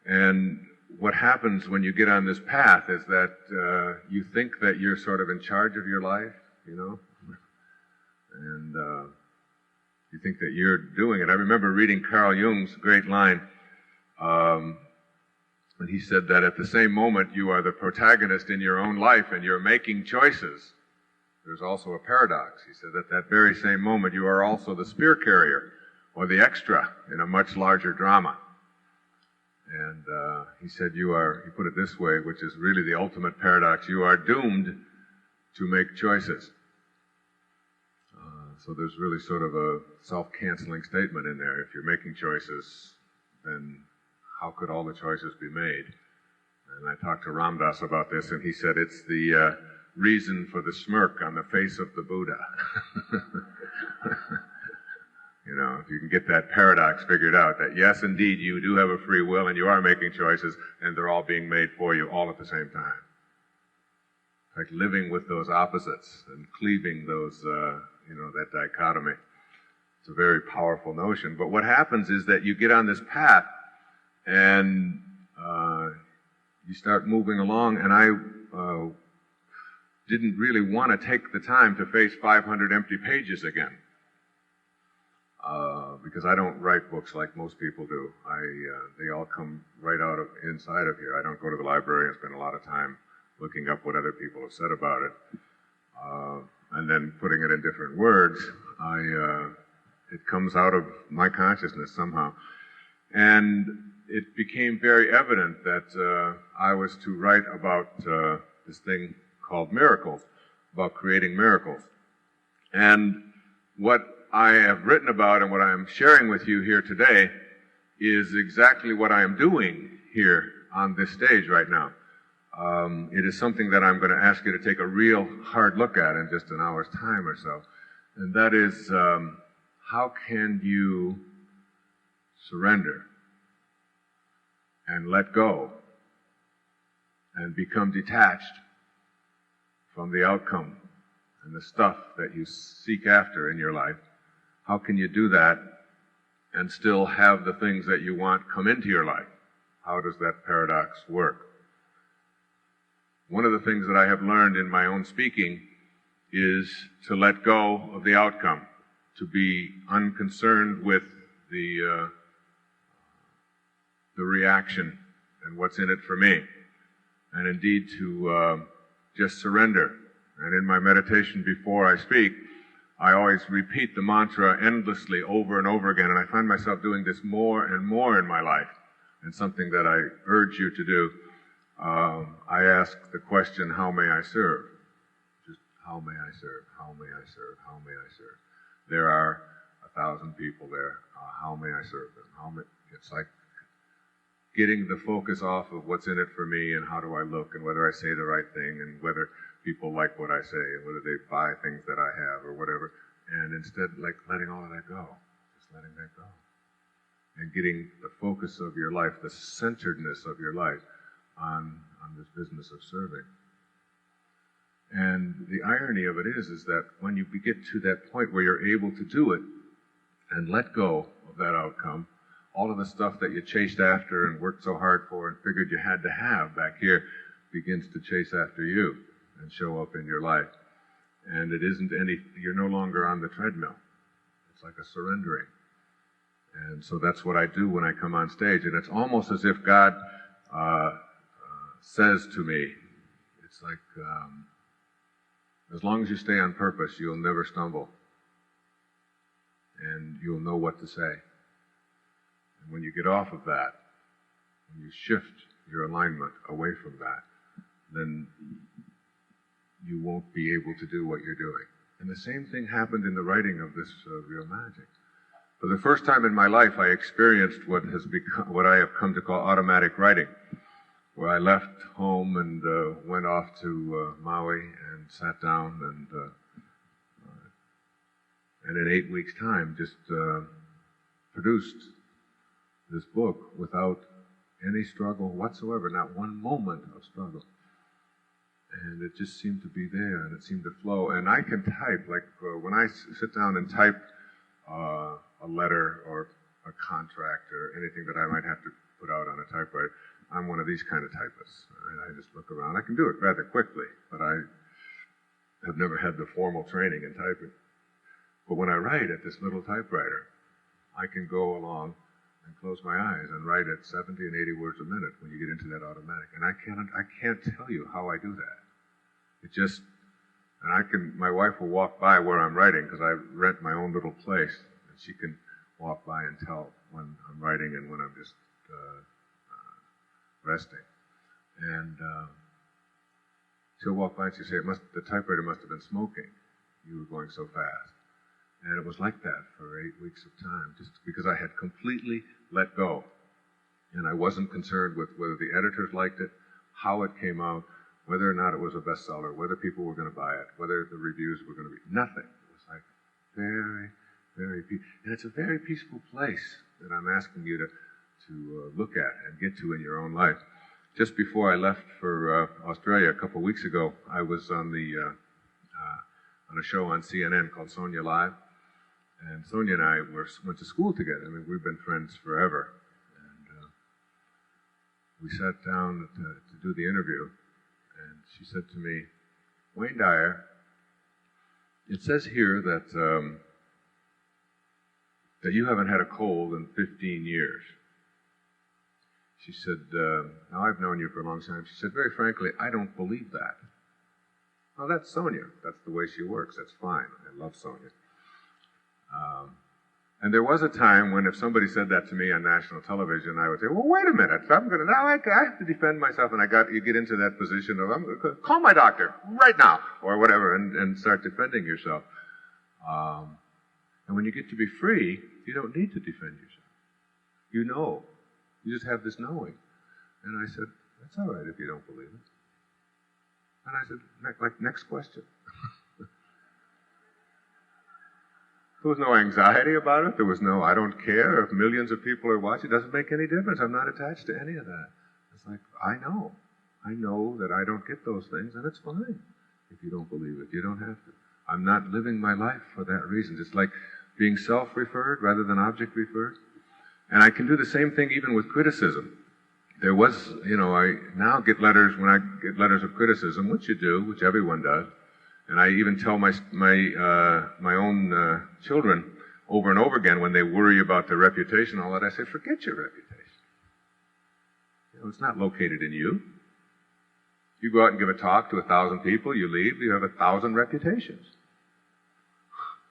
And what happens when you get on this path is that you think that you're sort of in charge of your life, you know, and you think that you're doing it. I remember reading Carl Jung's great line, and he said that at the same moment you are the protagonist in your own life and you're making choices, there's also a paradox. He said at that very same moment you are also the spear carrier or the extra in a much larger drama. And he said he put it this way, which is really the ultimate paradox: you are doomed to make choices. So there's really sort of a self-canceling statement in there. If you're making choices, then how could all the choices be made? And I talked to Ram Dass about this, and he said it's the reason for the smirk on the face of the Buddha. You know, if you can get that paradox figured out, that yes, indeed, you do have a free will and you are making choices, and they're all being made for you all at the same time. Like living with those opposites and cleaving those, that dichotomy. It's a very powerful notion. But what happens is that you get on this path and you start moving along, and I didn't really want to take the time to face 500 empty pages again. Because I don't write books like most people do. They all come right out of inside of here. I don't go to the library and spend a lot of time looking up what other people have said about it, and then putting it in different words. It comes out of my consciousness somehow. And it became very evident that I was to write about this thing called miracles, about creating miracles. And what I have written about and what I am sharing with you here today is exactly what I am doing here on this stage right now. It is something that I'm going to ask you to take a real hard look at in just an hour's time or so. And that is, how can you surrender and let go and become detached from the outcome and the stuff that you seek after in your life? How can you do that and still have the things that you want come into your life? How does that paradox work? One of the things that I have learned in my own speaking is to let go of the outcome, to be unconcerned with the reaction and what's in it for me, and indeed to just surrender. And in my meditation before I speak, I always repeat the mantra endlessly over and over again, and I find myself doing this more and more in my life, and something that I urge you to do. I ask the question, how may I serve? Just, how may I serve? How may I serve? How may I serve? There are 1,000 people there. How may I serve them? It's like getting the focus off of what's in it for me, and how do I look, and whether I say the right thing, and whether people like what I say, and whether they buy things that I have or whatever, and instead like letting all of that go, just letting that go, and getting the focus of your life, the centeredness of your life on this business of serving. And the irony of it is that when you get to that point where you're able to do it and let go of that outcome, all of the stuff that you chased after and worked so hard for and figured you had to have back here begins to chase after you and show up in your life. And you're no longer on the treadmill. It's like a surrendering. And so that's what I do when I come on stage. And it's almost as if God says to me, it's like, as long as you stay on purpose, you'll never stumble. And you'll know what to say. And when you get off of that, when you shift your alignment away from that, then you won't be able to do what you're doing. And the same thing happened in the writing of this Real Magic. For the first time in my life, I experienced what I have come to call automatic writing, where I left home and went off to Maui and sat down and in 8 weeks' time just produced this book without any struggle whatsoever, not one moment of struggle. And it just seemed to be there, and it seemed to flow. And I can type, like when I sit down and type a letter or a contract or anything that I might have to put out on a typewriter. I'm one of these kind of typists. I just look around. I can do it rather quickly, but I have never had the formal training in typing. But when I write at this little typewriter, I can go along and close my eyes and write at 70 and 80 words a minute when you get into that automatic. And I can't tell you how I do that. It just, and my wife will walk by where I'm writing because I rent my own little place, and she can walk by and tell when I'm writing and when I'm just resting. And she'll walk by and she'll say, the typewriter must have been smoking. You were going so fast. And it was like that for 8 weeks of time, just because I had completely let go. And I wasn't concerned with whether the editors liked it, how it came out, whether or not it was a bestseller, whether people were going to buy it, whether the reviews were going to be, nothing. It was like very, very peaceful. And it's a very peaceful place that I'm asking you to look at and get to in your own life. Just before I left for Australia a couple of weeks ago, I was on a show on CNN called Sonia Live. And Sonia and I went to school together. I mean, we've been friends forever. And we sat down to do the interview, and she said to me, Wayne Dyer, it says here that you haven't had a cold in 15 years. She said, now I've known you for a long time. She said, very frankly, I don't believe that. Well, that's Sonia. That's the way she works. That's fine. I love Sonia. And there was a time when if somebody said that to me on national television, I would say, well, wait a minute. I have to defend myself. And you get into that position of, I'm going to call my doctor right now, or whatever, and start defending yourself. And when you get to be free, you don't need to defend yourself. You know. You just have this knowing. And I said, that's all right if you don't believe it. And I said, next question. There was no anxiety about it. There was no, I don't care if millions of people are watching. It doesn't make any difference. I'm not attached to any of that. It's like, I know. I know that I don't get those things, and it's fine if you don't believe it. You don't have to. I'm not living my life for that reason. It's like being self-referred rather than object-referred. And I can do the same thing even with criticism. There was, I now get letters, when I get letters of criticism, which you do, which everyone does, and I even tell my own children over and over again when they worry about their reputation and all that, I say, forget your reputation. It's not located in you. You go out and give a talk to 1,000 people, you leave, you have 1,000 reputations.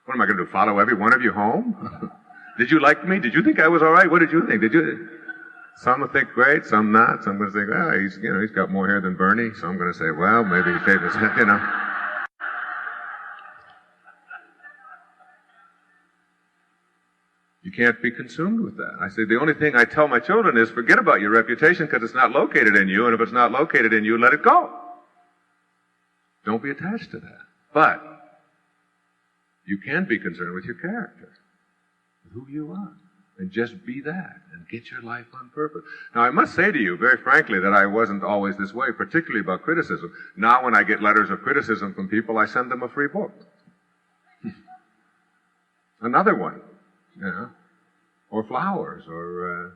What am I going to do, follow every one of you home? Did you like me? Did you think I was all right? What did you think? Some will think great, some not. Some going to think, well, he's got more hair than Bernie. So I'm going to say, well, maybe he shaved his head, You can't be consumed with that. I say, the only thing I tell my children is forget about your reputation because it's not located in you, and if it's not located in you, let it go. Don't be attached to that. But you can be concerned with your character, with who you are. And just be that, and get your life on purpose. Now, I must say to you, very frankly, that I wasn't always this way, particularly about criticism. Now, when I get letters of criticism from people, I send them a free book. Another one, or flowers, or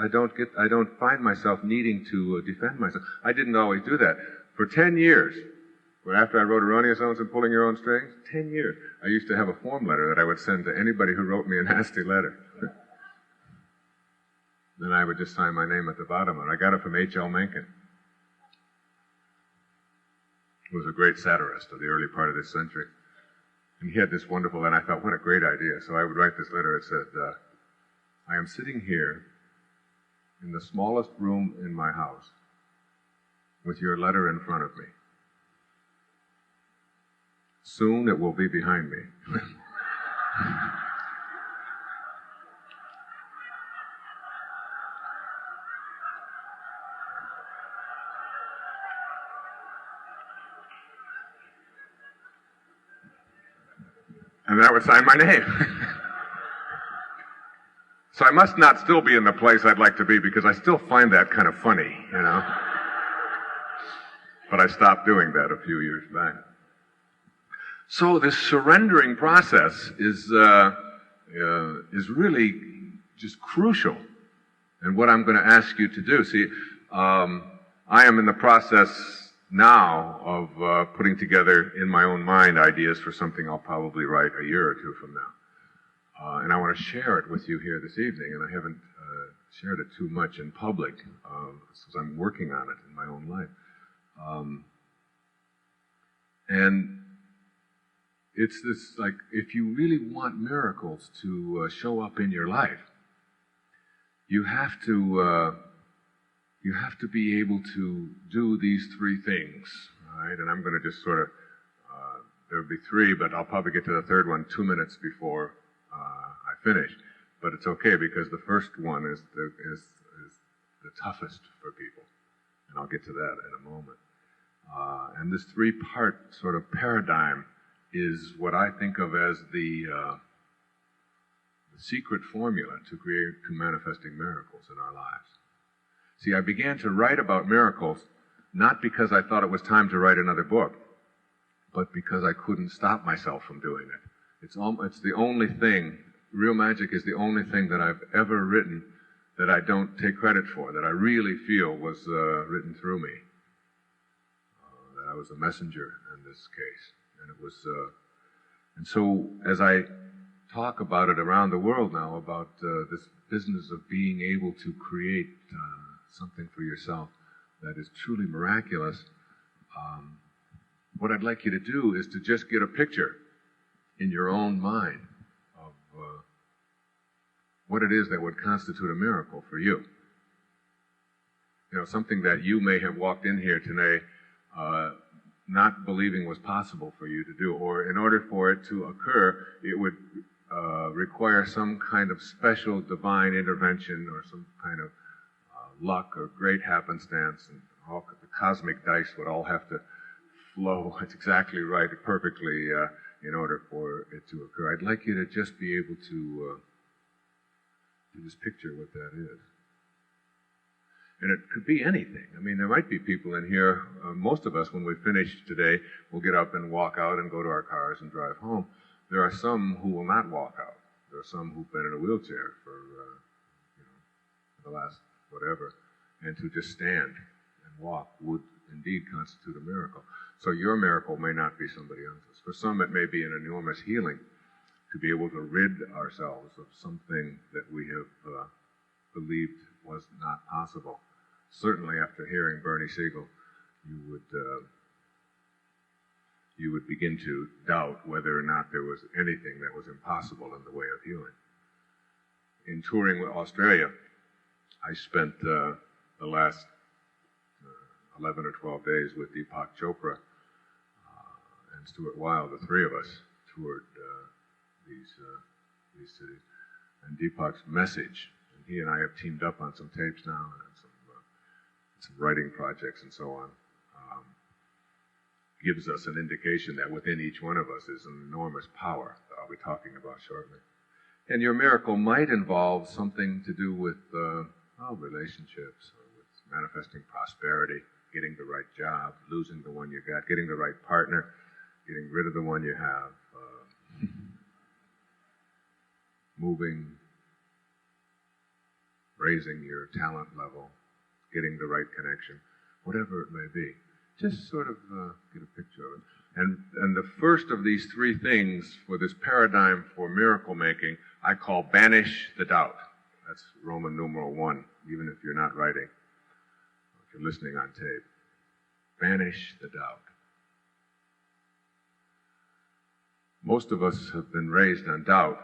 I don't find myself needing to defend myself. I didn't always do that. For 10 years, after I wrote Erroneous Zones and Pulling Your Own Strings, 10 years, I used to have a form letter that I would send to anybody who wrote me a nasty letter. Then I would just sign my name at the bottom, and I got it from H.L. Mencken, who was a great satirist of the early part of this century. And he had this wonderful, and I thought, what a great idea. So I would write this letter. It said, I am sitting here in the smallest room in my house with your letter in front of me. Soon it will be behind me. And then I would sign my name. So I must not still be in the place I'd like to be because I still find that kind of funny, But I stopped doing that a few years back. So this surrendering process is really just crucial And what I'm going to ask you to do, I am in the process now of putting together in my own mind ideas for something I'll probably write a year or two from now. And I want to share it with you here this evening, and I haven't shared it too much in public, because I'm working on it in my own life. And it's this, like, if you really want miracles to show up in your life, you have to be able to do these three things, right? And I'm going to just sort of, there'll be three, but I'll probably get to the third one 2 minutes before I finish. But it's okay, because the first one is the toughest for people, and I'll get to that in a moment. And this three-part sort of paradigm is what I think of as the secret formula to manifesting miracles in our lives. See, I began to write about miracles not because I thought it was time to write another book, but because I couldn't stop myself from doing it. It's the only thing, real magic is the only thing that I've ever written that I don't take credit for, that I really feel was written through me. That I was a messenger in this case. And it was, and so as I talk about it around the world now, about this business of being able to create something for yourself that is truly miraculous, what I'd like you to do is to just get a picture in your own mind of what it is that would constitute a miracle for you. You know, something that you may have walked in here today not believing was possible for you to do, or in order for it to occur, it would require some kind of special divine intervention or some kind of luck or great happenstance, and all the cosmic dice would all have to flow. It's exactly right, perfectly, in order for it to occur. I'd like you to just be able to just picture what that is. And it could be anything. I mean, there might be people in here, most of us, when we finish today, will get up and walk out and go to our cars and drive home. There are some who will not walk out. There are some who've been in a wheelchair for the last whatever, and to just stand and walk would indeed constitute a miracle. So your miracle may not be somebody else's. For some, it may be an enormous healing to be able to rid ourselves of something that we have believed was not possible. Certainly, after hearing Bernie Siegel, you would begin to doubt whether or not there was anything that was impossible in the way of healing. In touring with Australia, I spent the last 11 or 12 days with Deepak Chopra and Stuart Wilde. The three of us toured these cities. And Deepak's message, and he and I have teamed up on some tapes now and some writing projects and so on, gives us an indication that within each one of us is an enormous power that I'll be talking about shortly. And your miracle might involve something to do with relationships, or with manifesting prosperity, getting the right job, losing the one you got, getting the right partner, getting rid of the one you have, moving, raising your talent level, getting the right connection, whatever it may be. Just sort of get a picture of it. And the first of these three things for this paradigm for miracle making, I call banish the doubt. That's Roman numeral 1, even if you're not writing, if you're listening on tape. Banish the doubt. Most of us have been raised on doubt.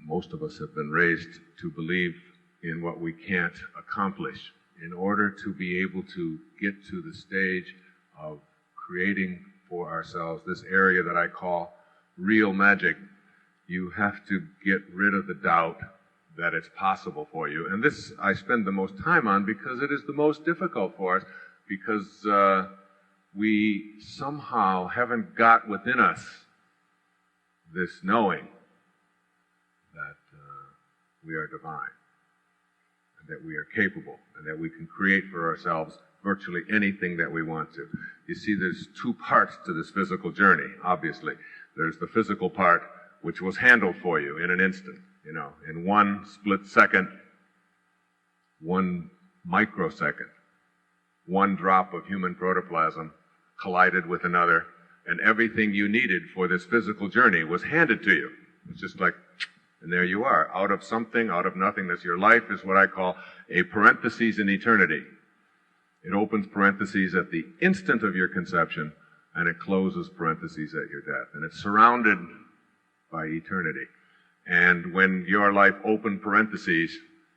Most of us have been raised to believe in what we can't accomplish. In order to be able to get to the stage of creating for ourselves this area that I call real magic, you have to get rid of the doubt that it's possible for you. And this I spend the most time on because it is the most difficult for us, because we somehow haven't got within us this knowing that we are divine, and that we are capable, and that we can create for ourselves virtually anything that we want to. You see, there's two parts to this physical journey, obviously. There's the physical part, which was handled for you in an instant, in one split second. 1 microsecond, 1 drop of human protoplasm collided with another, and everything you needed for this physical journey was handed to you. It's just like, and there you are, out of something, out of nothingness. Your life is what I call a parenthesis in eternity. It opens parentheses at the instant of your conception, and it closes parentheses at your death. And it's surrounded by eternity. And when your life opened parentheses,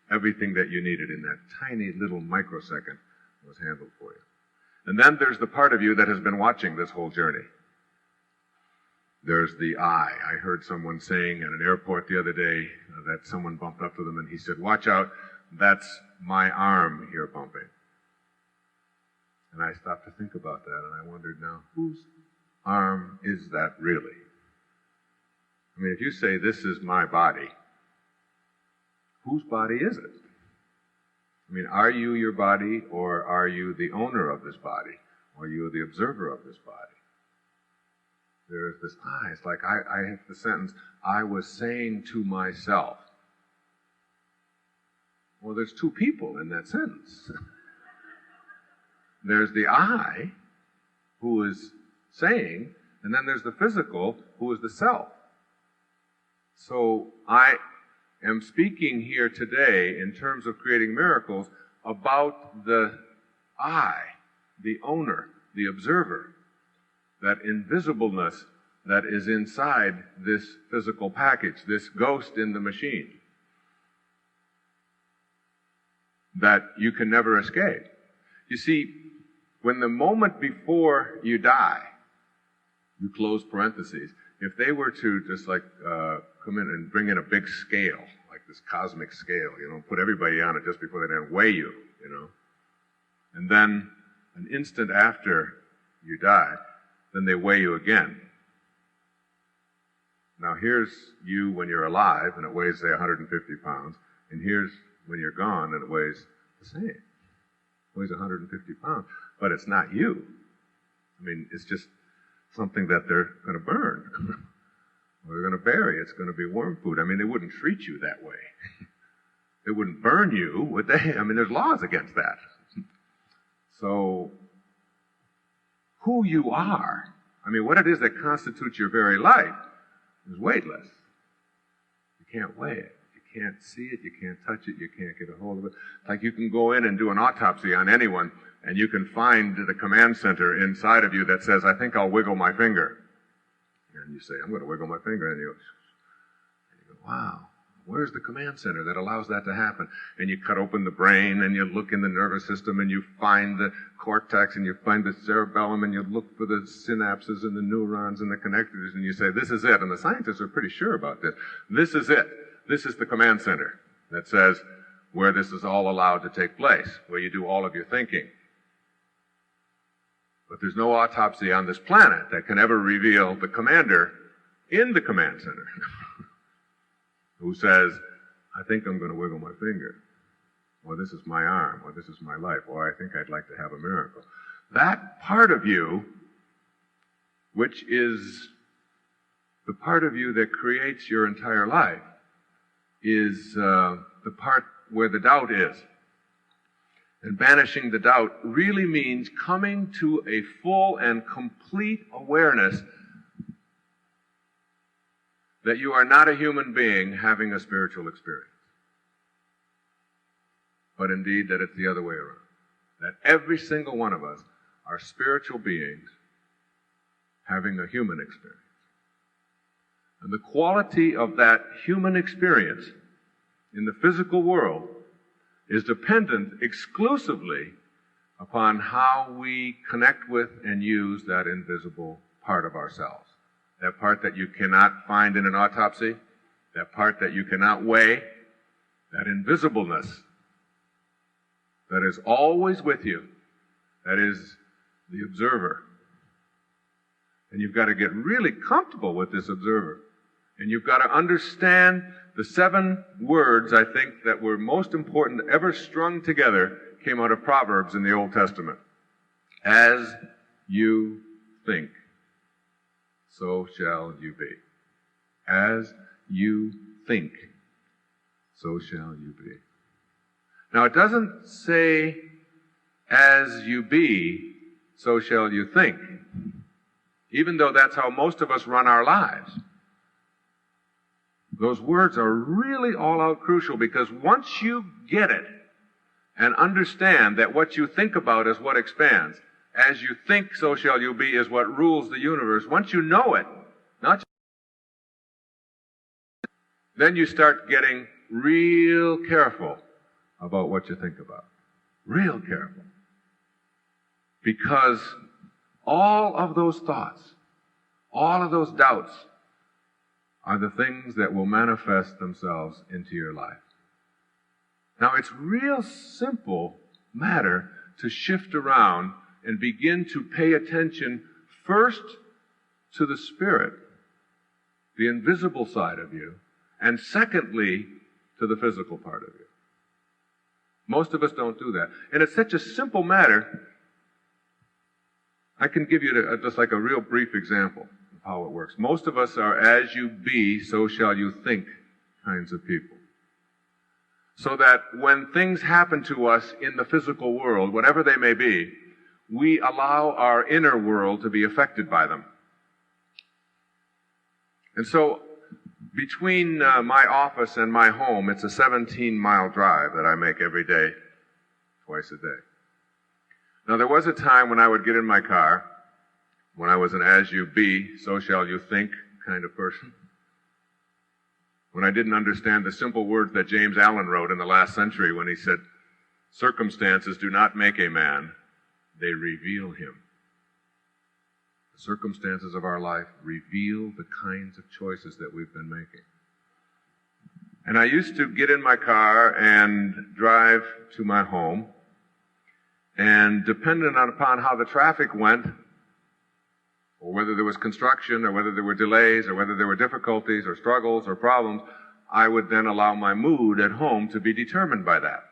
everything that you needed in that tiny little microsecond was handled for you. And then there's the part of you that has been watching this whole journey. There's the I. I heard someone saying at an airport the other day that someone bumped up to them and he said, "Watch out, that's my arm here bumping." And I stopped to think about that, and I wondered, now, whose arm is that really? I mean, if you say, "This is my body," whose body is it? I mean, are you your body, or are you the owner of this body? Or are you the observer of this body? There's this I. It's like I have the sentence, "I was saying to myself." Well, there's 2 people in that sentence. There's the I, who is saying, and then there's the physical, who is the self. So I am speaking here today in terms of creating miracles about the I, the owner, the observer, that invisibleness that is inside this physical package, this ghost in the machine, that you can never escape. You see, when the moment before you die, you close parentheses. If they were to just like come in and bring in a big scale, like this cosmic scale, put everybody on it just before they then weigh you, and then an instant after you die, then they weigh you again. Now here's you when you're alive, and it weighs, say, 150 pounds, and here's when you're gone, and it weighs the same. It weighs 150 pounds, but it's not you. I mean, it's just something that they're going to burn. Or they're going to bury. It's going to be worm food. I mean, they wouldn't treat you that way. They wouldn't burn you, would they? I mean, there's laws against that. So, who you are, I mean, what it is that constitutes your very life is weightless. You can't weigh it. You can't see it. You can't touch it. You can't get a hold of it. Like you can go in and do an autopsy on anyone, and you can find the command center inside of you that says, "I think I'll wiggle my finger." And you say, "I'm going to wiggle my finger." And you go, "Wow, where's the command center that allows that to happen?" And you cut open the brain, and you look in the nervous system, and you find the cortex, and you find the cerebellum, and you look for the synapses and the neurons and the connectors, and you say, "This is it." And the scientists are pretty sure about this. This is it. This is the command center that says where this is all allowed to take place, where you do all of your thinking. But there's no autopsy on this planet that can ever reveal the commander in the command center who says, "I think I'm going to wiggle my finger," or "This is my arm," or "This is my life," or "I think I'd like to have a miracle." That part of you, which is the part of you that creates your entire life, is the part where the doubt is. And banishing the doubt really means coming to a full and complete awareness that you are not a human being having a spiritual experience, but indeed that it's the other way around. That every single one of us are spiritual beings having a human experience. And the quality of that human experience in the physical world is dependent exclusively upon how we connect with and use that invisible part of ourselves. That part that you cannot find in an autopsy, that part that you cannot weigh, that invisibleness that is always with you, that is the observer. And you've got to get really comfortable with this observer. And you've got to understand the 7 words, I think, that were most important ever strung together came out of Proverbs in the Old Testament. As you think, so shall you be. As you think, so shall you be. Now, it doesn't say, as you be, so shall you think, even though that's how most of us run our lives. Those words are really all-out crucial, because once you get it and understand that what you think about is what expands, as you think, so shall you be is what rules the universe. Once you know it, not just, then you start getting real careful about what you think about. Real careful. Because all of those thoughts, all of those doubts are the things that will manifest themselves into your life. Now, it's real simple matter to shift around and begin to pay attention first to the spirit, the invisible side of you, and secondly, to the physical part of you. Most of us don't do that. And it's such a simple matter, I can give you just like a real brief example of how it works. Most of us are as you be, so shall you think kinds of people. So that when things happen to us in the physical world, whatever they may be, we allow our inner world to be affected by them. And so, between my office and my home, it's a 17-mile drive that I make every day, twice a day. Now, there was a time when I would get in my car, when I was an as you be, so shall you think kind of person, when I didn't understand the simple words that James Allen wrote in the last century when he said, "Circumstances do not make a man, they reveal him." The circumstances of our life reveal the kinds of choices that we've been making. And I used to get in my car and drive to my home, and depending upon how the traffic went, or whether there was construction, or whether there were delays, or whether there were difficulties, or struggles, or problems, I would then allow my mood at home to be determined by that.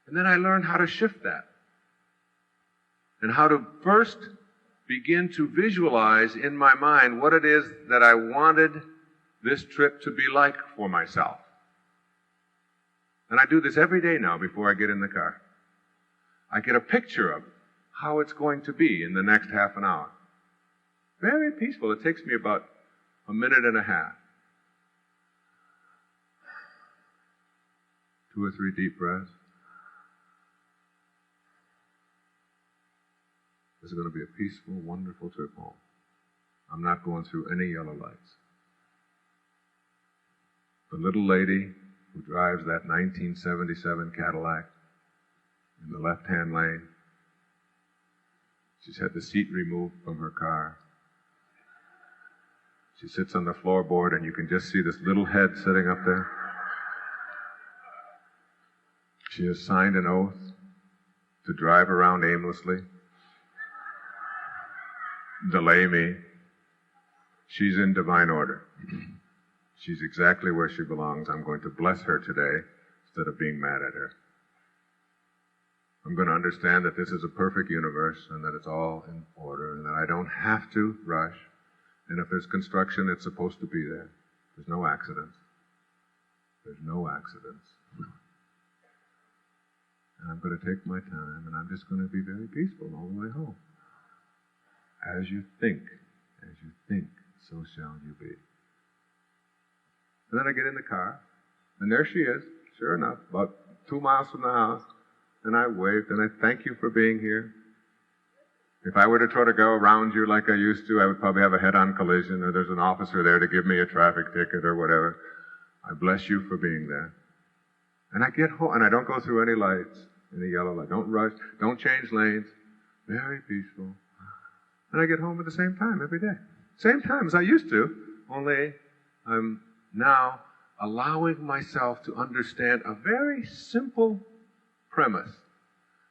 And then I learned how to shift that. And how to first begin to visualize in my mind what it is that I wanted this trip to be like for myself. And I do this every day now before I get in the car. I get a picture of how it's going to be in the next half an hour. Very peaceful. It takes me about a minute and a half. 2 or 3 deep breaths. This is going to be a peaceful, wonderful trip home. I'm not going through any yellow lights. The little lady who drives that 1977 Cadillac in the left-hand lane, she's had the seat removed from her car. She sits on the floorboard and you can just see this little head sitting up there. She has signed an oath to drive around aimlessly, delay me. She's in divine order. She's exactly where she belongs. I'm going to bless her today instead of being mad at her. I'm going to understand that this is a perfect universe and that it's all in order and that I don't have to rush. And if there's construction, it's supposed to be there. There's no accidents. There's no accidents. And I'm going to take my time and I'm just going to be very peaceful all the way home. As you think, so shall you be. And then I get in the car, and there she is, sure enough, about 2 miles from the house, and I waved, and I thank you for being here. If I were to try to go around you like I used to, I would probably have a head-on collision, or there's an officer there to give me a traffic ticket or whatever. I bless you for being there. And I get home, and I don't go through any lights, any yellow light. Don't rush, don't change lanes. Very peaceful. And I get home at the same time every day. Same time as I used to, only I'm now allowing myself to understand a very simple premise.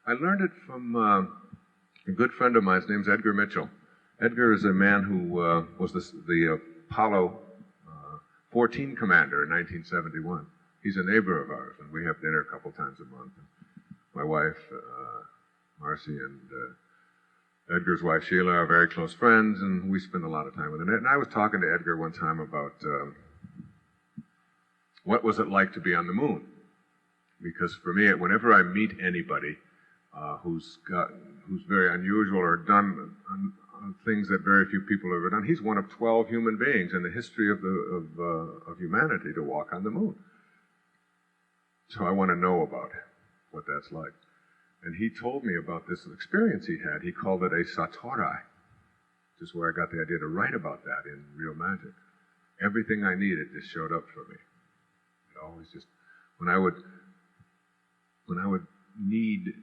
I learned it from a good friend of mine. His name's Edgar Mitchell. Edgar is a man who was the Apollo 14 commander in 1971. He's a neighbor of ours, and we have dinner a couple times a month. My wife, Marcy, and Edgar's wife, Sheila, are very close friends, and we spend a lot of time with them. And I was talking to Edgar one time about what was it like to be on the moon. Because for me, whenever I meet anybody who's very unusual or done things that very few people have ever done, he's one of 12 human beings in the history of humanity to walk on the moon. So I want to know about what that's like. And he told me about this experience he had. He called it a satori, which is where I got the idea to write about that in Real Magic. Everything I needed just showed up for me. It always just, when I would need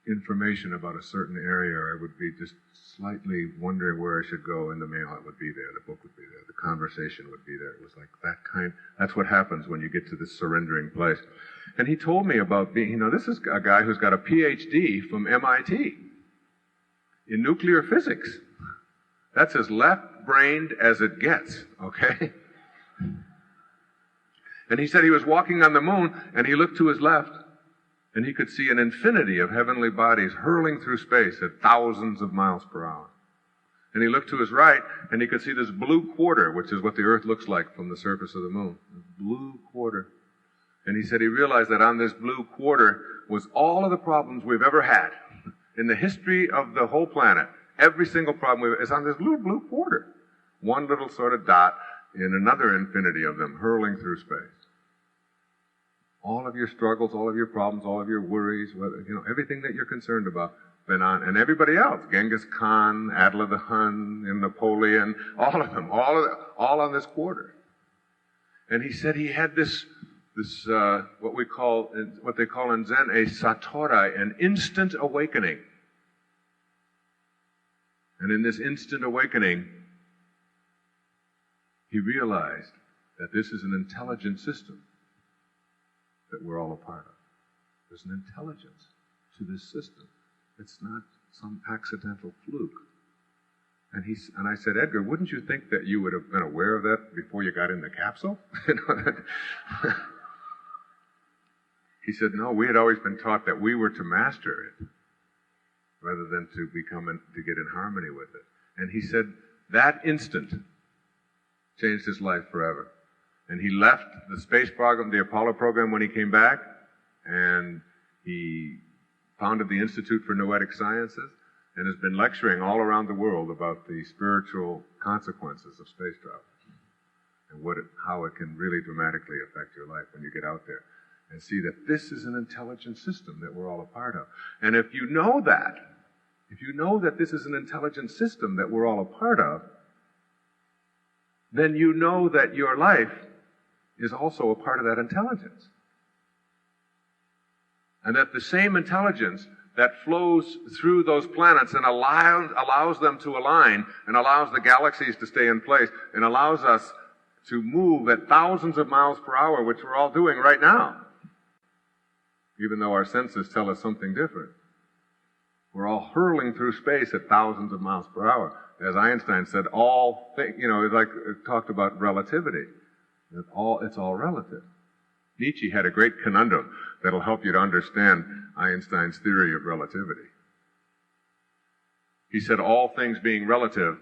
information about a certain area, or I would be just slightly wondering where I should go, in the mail it would be there, the book would be there, the conversation would be there. It was like that's what happens when you get to this surrendering place. And he told me about being, this is a guy who's got a PhD from MIT in nuclear physics. That's as left-brained as it gets, okay? And he said he was walking on the moon, and he looked to his left, and he could see an infinity of heavenly bodies hurling through space at thousands of miles per hour. And he looked to his right, and he could see this blue quarter, which is what the Earth looks like from the surface of the moon. This blue quarter. And he said he realized that on this blue quarter was all of the problems we've ever had in the history of the whole planet. Every single problem is on this blue quarter. One little sort of dot in another infinity of them hurling through space. All of your struggles, all of your problems, all of your worries, everything that you're concerned about, been on, and everybody else, Genghis Khan, Attila the Hun, and Napoleon, all of them, all on this quarter. And he said he had this what they call in Zen a satori, an instant awakening. And in this instant awakening, he realized that this is an intelligent system that we're all a part of. There's an intelligence to this system. It's not some accidental fluke. And I said, Edgar, wouldn't you think that you would have been aware of that before you got in the capsule? He said, no, we had always been taught that we were to master it rather than to get in harmony with it. And he said that instant changed his life forever. And he left the space program, the Apollo program, when he came back, and he founded the Institute for Noetic Sciences and has been lecturing all around the world about the spiritual consequences of space travel and how it can really dramatically affect your life when you get out there and see that this is an intelligent system that we're all a part of. And if you know that this is an intelligent system that we're all a part of, then you know that your life is also a part of that intelligence. And that the same intelligence that flows through those planets and allows them to align and allows the galaxies to stay in place and allows us to move at thousands of miles per hour, which we're all doing right now, even though our senses tell us something different. We're all hurling through space at thousands of miles per hour. As Einstein said, it talked about relativity. It's all relative. Nietzsche had a great conundrum that'll help you to understand Einstein's theory of relativity. He said, all things being relative,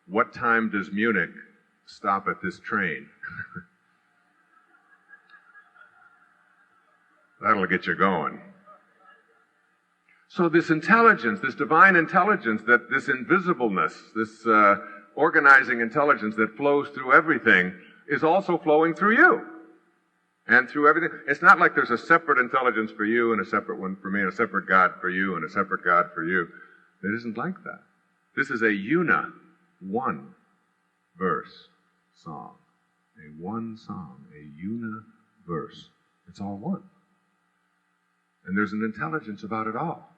what time does Munich stop at this train? That'll get you going. So this intelligence, this divine intelligence, this invisibleness, this organizing intelligence that flows through everything is also flowing through you and through everything. It's not like there's a separate intelligence for you and a separate one for me and a separate God for you and a separate God for you. It isn't like that. This is a one verse song. A one song, a universe. It's all one. And there's an intelligence about it all.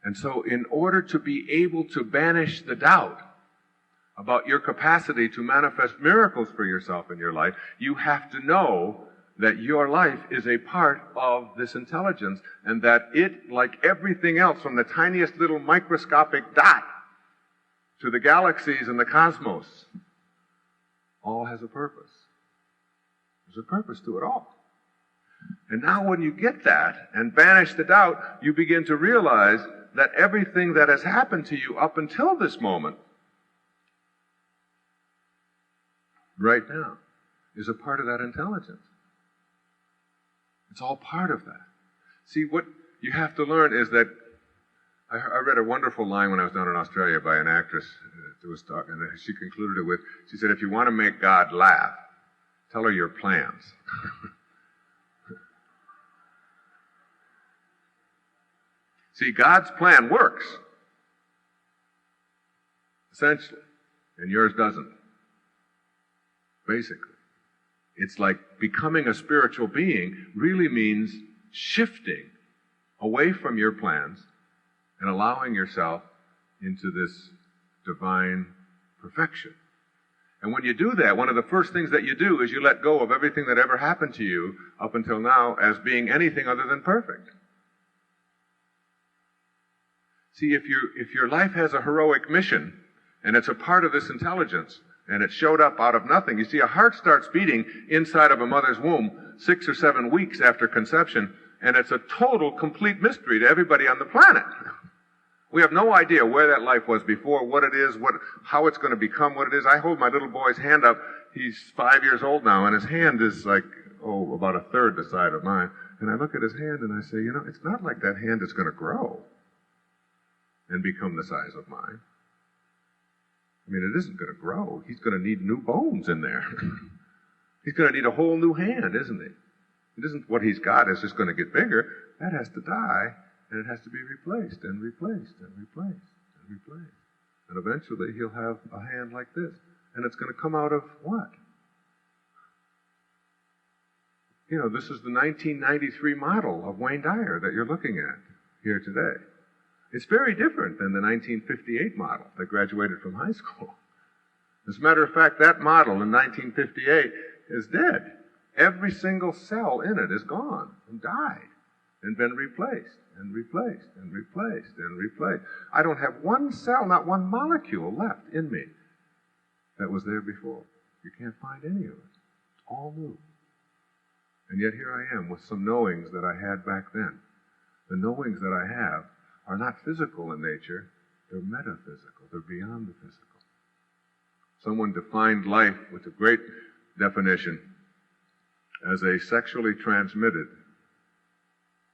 And so in order to be able to banish the doubt about your capacity to manifest miracles for yourself in your life, you have to know that your life is a part of this intelligence and that it, like everything else, from the tiniest little microscopic dot to the galaxies and the cosmos, all has a purpose. There's a purpose to it all. And now when you get that and banish the doubt, you begin to realize that everything that has happened to you up until this moment, right now, is a part of that intelligence. It's all part of that. See, what you have to learn is that I read a wonderful line when I was down in Australia by an actress who was talking, and she concluded it with, she said, if you want to make God laugh, tell her your plans. See, God's plan works, essentially, and yours doesn't. Basically. It's like becoming a spiritual being really means shifting away from your plans and allowing yourself into this divine perfection. And when you do that, one of the first things that you do is you let go of everything that ever happened to you up until now as being anything other than perfect. See, if your life has a heroic mission, and it's a part of this intelligence, and it showed up out of nothing. You see, a heart starts beating inside of a mother's womb 6 or 7 weeks after conception, and it's a total, complete mystery to everybody on the planet. We have no idea where that life was before, what it is, how it's going to become what it is. I hold my little boy's hand up. He's 5 years old now, and his hand is like, about a third the size of mine. And I look at his hand and I say, it's not like that hand is going to grow and become the size of mine. I mean, it isn't going to grow. He's going to need new bones in there. He's going to need a whole new hand, isn't he? It isn't what he's got is just going to get bigger. That has to die, and it has to be replaced and replaced and replaced and replaced. And eventually he'll have a hand like this. And it's going to come out of what? This is the 1993 model of Wayne Dyer that you're looking at here today. It's very different than the 1958 model that graduated from high school. As a matter of fact, that model in 1958 is dead. Every single cell in it is gone and died and been replaced and replaced and replaced and replaced. I don't have one cell, not one molecule left in me that was there before. You can't find any of it. It's all new. And yet here I am with some knowings that I had back then. The knowings that I have are not physical in nature, they're metaphysical, they're beyond the physical. Someone defined life with a great definition as a sexually transmitted,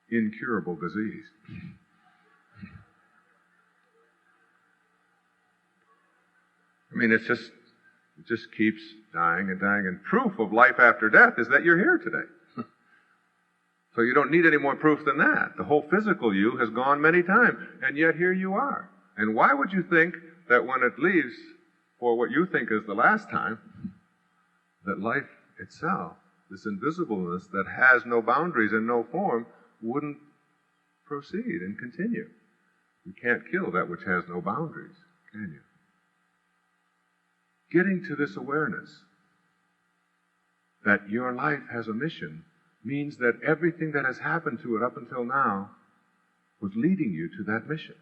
incurable disease. I mean, it just keeps dying and dying, and proof of life after death is that you're here today. So you don't need any more proof than that. The whole physical you has gone many times, and yet here you are. And why would you think that when it leaves for what you think is the last time, that life itself, this invisibleness that has no boundaries and no form, wouldn't proceed and continue? You can't kill that which has no boundaries, can you? Getting to this awareness that your life has a mission means that everything that has happened to it up until now was leading you to that mission.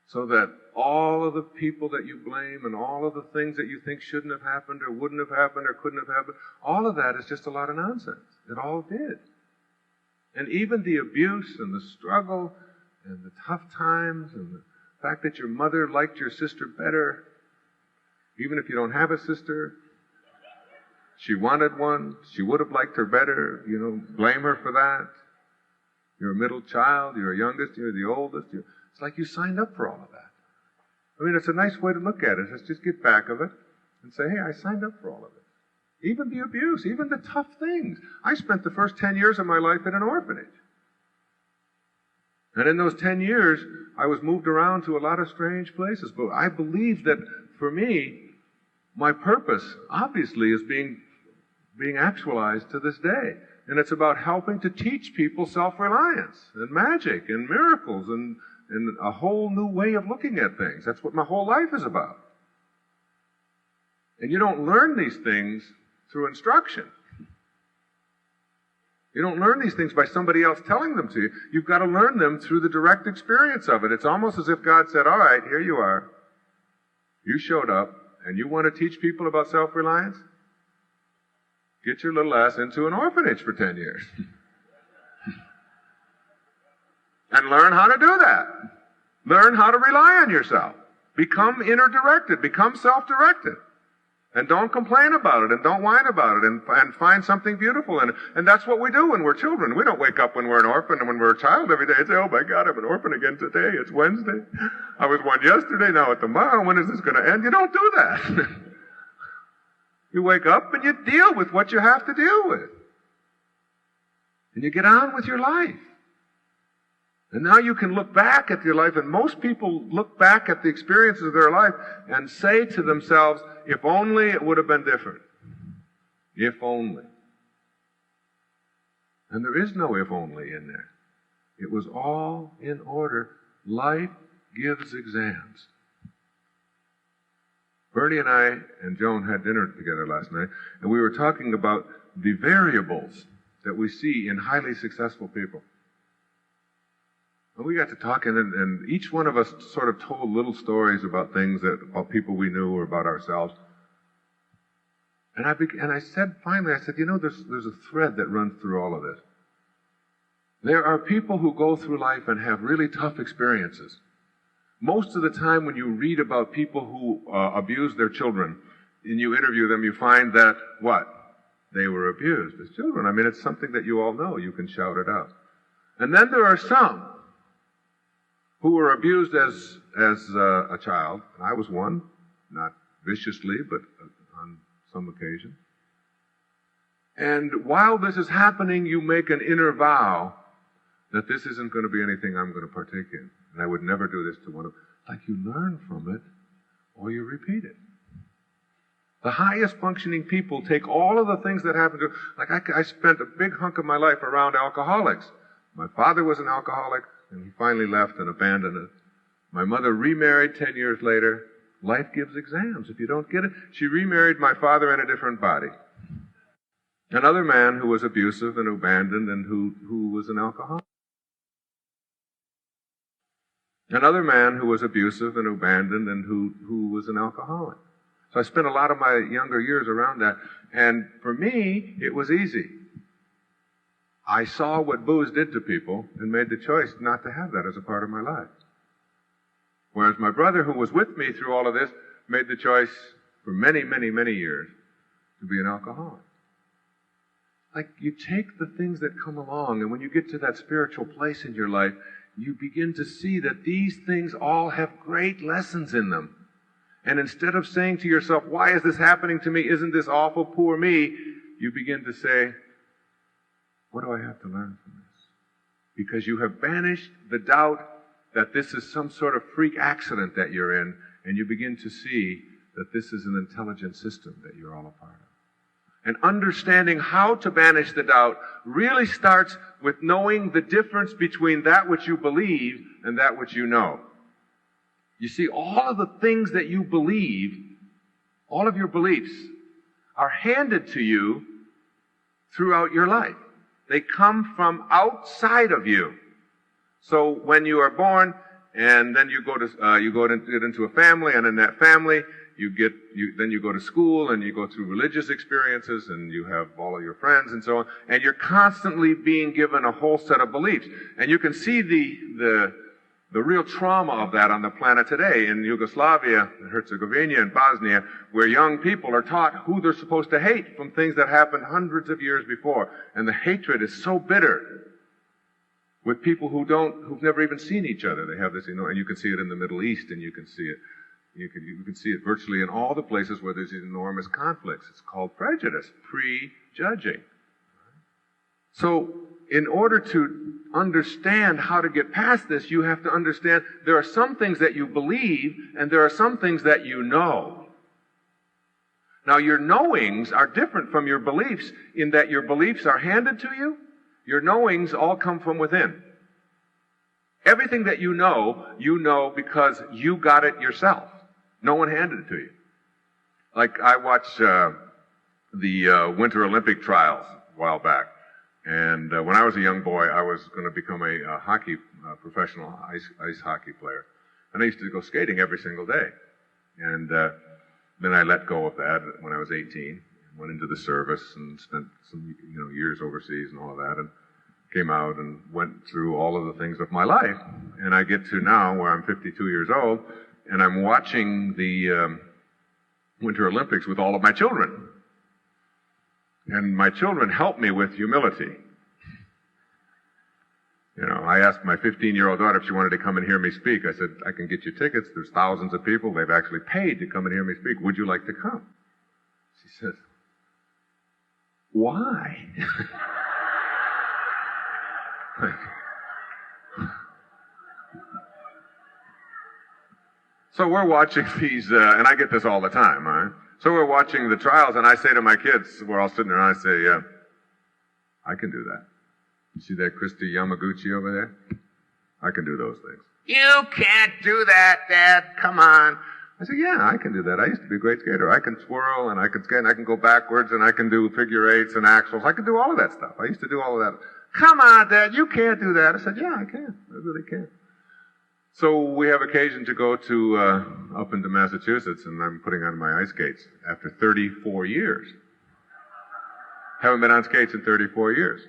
So that all of the people that you blame and all of the things that you think shouldn't have happened or wouldn't have happened or couldn't have happened, all of that is just a lot of nonsense. It all did. And even the abuse and the struggle and the tough times and the fact that your mother liked your sister better, even if you don't have a sister, she wanted one, she would have liked her better, blame her for that. You're a middle child, you're a youngest, you're the oldest. It's like you signed up for all of that. I mean, it's a nice way to look at it. Let's just get back of it and say, hey, I signed up for all of it. Even the abuse, even the tough things. I spent the first 10 years of my life in an orphanage. And in those 10 years, I was moved around to a lot of strange places. But I believe that for me, my purpose, obviously, is being actualized to this day. And it's about helping to teach people self-reliance and magic and miracles and a whole new way of looking at things. That's what my whole life is about. And you don't learn these things through instruction. You don't learn these things by somebody else telling them to you. You've got to learn them through the direct experience of it. It's almost as if God said, all right, here you are. You showed up, and you want to teach people about self-reliance? Get your little ass into an orphanage for 10 years. And learn how to do that. Learn how to rely on yourself. Become inner-directed. Become self-directed. And don't complain about it, and don't whine about it, and find something beautiful in it. And that's what we do when we're children. We don't wake up when we're an orphan and when we're a child every day and say, oh my God, I'm an orphan again today. It's Wednesday. I was one yesterday, now it's tomorrow. When is this going to end? You don't do that. You wake up and you deal with what you have to deal with. And you get on with your life. And now you can look back at your life, and most people look back at the experiences of their life and say to themselves, if only it would have been different. If only. And there is no if only in there. It was all in order. Life gives exams. Bernie and I and Joan had dinner together last night, and we were talking about the variables that we see in highly successful people. And we got to talking, and each one of us sort of told little stories about things about people we knew or about ourselves. And I said, finally, there's a thread that runs through all of this. There are people who go through life and have really tough experiences. Most of the time when you read about people who abuse their children, and you interview them, you find that, what? They were abused as children. I mean, it's something that you all know. You can shout it out. And then there are some who were abused as a child. I was one, not viciously, but on some occasion. And while this is happening, you make an inner vow that this isn't going to be anything I'm going to partake in. And I would never do this to one of them. Like you learn from it, or you repeat it. The highest functioning people take all of the things that happen to them. Like I spent a big hunk of my life around alcoholics. My father was an alcoholic, and he finally left and abandoned it. My mother remarried 10 years later. Life gives exams. If you don't get it, she remarried my father in a different body. Another man who was abusive and abandoned and who was an alcoholic. Another man who was abusive and abandoned and who was an alcoholic. So I spent a lot of my younger years around that. And for me, it was easy. I saw what booze did to people and made the choice not to have that as a part of my life. Whereas my brother, who was with me through all of this, made the choice for many, many, many years to be an alcoholic. Like, you take the things that come along, and when you get to that spiritual place in your life, you begin to see that these things all have great lessons in them. And instead of saying to yourself, why is this happening to me? Isn't this awful? Poor me. You begin to say, what do I have to learn from this? Because you have banished the doubt that this is some sort of freak accident that you're in, and you begin to see that this is an intelligent system that you're all a part of. And understanding how to banish the doubt really starts with knowing the difference between that which you believe and that which you know. You see, all of the things that you believe, all of your beliefs, are handed to you throughout your life. They come from outside of you. So when you are born, and then you go into a family, and in that family, then you go to school, and you go through religious experiences, and you have all of your friends and so on, and you're constantly being given a whole set of beliefs. And you can see the real trauma of that on the planet today in Yugoslavia, Herzegovina, and Bosnia, where young people are taught who they're supposed to hate from things that happened hundreds of years before. And the hatred is so bitter with people who've never even seen each other. They have this, and you can see it in the Middle East, and you can see it virtually in all the places where there's these enormous conflicts. It's called prejudice, prejudging. So, in order to understand how to get past this, you have to understand there are some things that you believe, and there are some things that you know. Now, your knowings are different from your beliefs in that your beliefs are handed to you. Your knowings all come from within. Everything that you know because you got it yourself. No one handed it to you. Like, I watched the Winter Olympic trials a while back. And when I was a young boy, I was going to become a professional ice hockey player. And I used to go skating every single day. And then I let go of that when I was 18. Went into the service and spent some years overseas and all of that, and came out and went through all of the things of my life. And I get to now where I'm 52 years old, and I'm watching the Winter Olympics with all of my children. And my children helped me with humility. You know, I asked my 15-year-old daughter if she wanted to come and hear me speak. I said, I can get you tickets. There's thousands of people. They've actually paid to come and hear me speak. Would you like to come? She said, why? So we're watching these, and I get this all the time, all right? So we're watching the trials, and I say to my kids, we're all sitting there, and I say, I can do that. You see that Christy Yamaguchi over there? I can do those things. You can't do that, Dad. Come on. I said, yeah, I can do that. I used to be a great skater. I can swirl, and I can skate, and I can go backwards, and I can do figure eights and axles. I can do all of that stuff. I used to do all of that. Come on, Dad, you can't do that. I said, yeah, I can. I really can. So we have occasion to go to up into Massachusetts, and I'm putting on my ice skates after 34 years. Haven't been on skates in 34 years.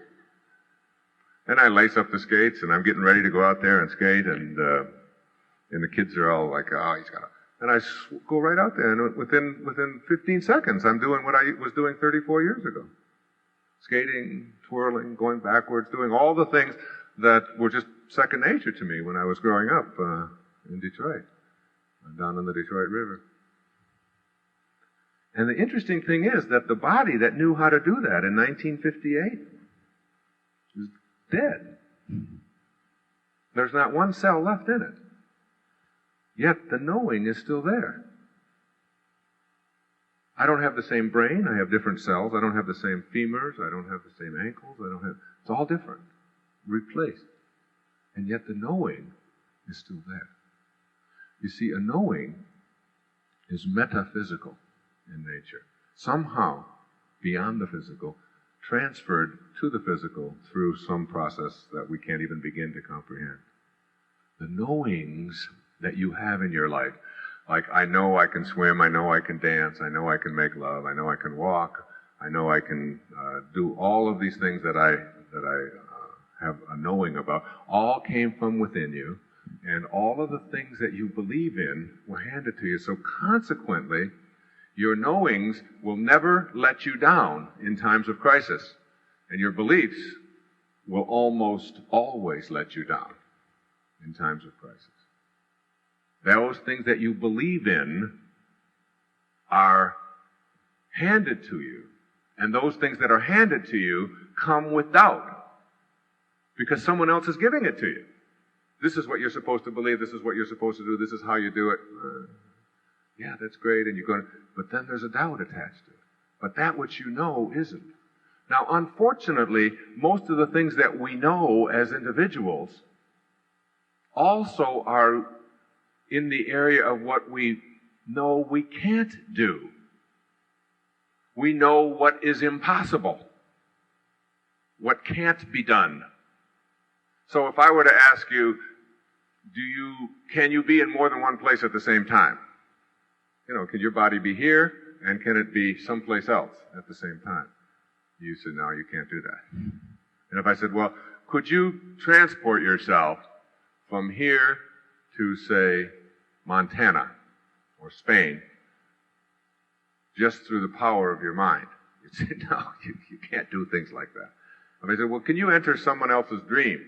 And I lace up the skates, and I'm getting ready to go out there and skate, and the kids are all like, oh, he's got to... And I go right out there, and within 15 seconds, I'm doing what I was doing 34 years ago. Skating, twirling, going backwards, doing all the things that were just second nature to me when I was growing up in Detroit, down on the Detroit River. And the interesting thing is that the body that knew how to do that in 1958 is dead. There's not one cell left in it. Yet the knowing is still there. I don't have the same brain. I have different cells. I don't have the same femurs. I don't have the same ankles. It's all different. Replaced. And yet the knowing is still there. You see, a knowing is metaphysical in nature. Somehow, beyond the physical, transferred to the physical through some process that we can't even begin to comprehend. The knowings that you have in your life, like I know I can swim, I know I can dance, I know I can make love, I know I can walk, I know I can do all of these things that I have a knowing about, all came from within you, and all of the things that you believe in were handed to you. So consequently, your knowings will never let you down in times of crisis, and your beliefs will almost always let you down in times of crisis. Those things that you believe in are handed to you, and those things that are handed to you come with doubt, because someone else is giving it to you. This is what you're supposed to believe, this is what you're supposed to do, this is how you do it. Yeah, that's great, and you're going to... But then there's a doubt attached to it. But that which you know isn't. Now, unfortunately, most of the things that we know as individuals also are in the area of what we know we can't do. We know what is impossible, what can't be done. So if I were to ask you, can you be in more than one place at the same time? You know, can your body be here, and can it be someplace else at the same time? You said, no, you can't do that. And if I said, well, could you transport yourself from here to, say, Montana or Spain just through the power of your mind? You'd say, no, you can't do things like that. If I said, well, can you enter someone else's dream?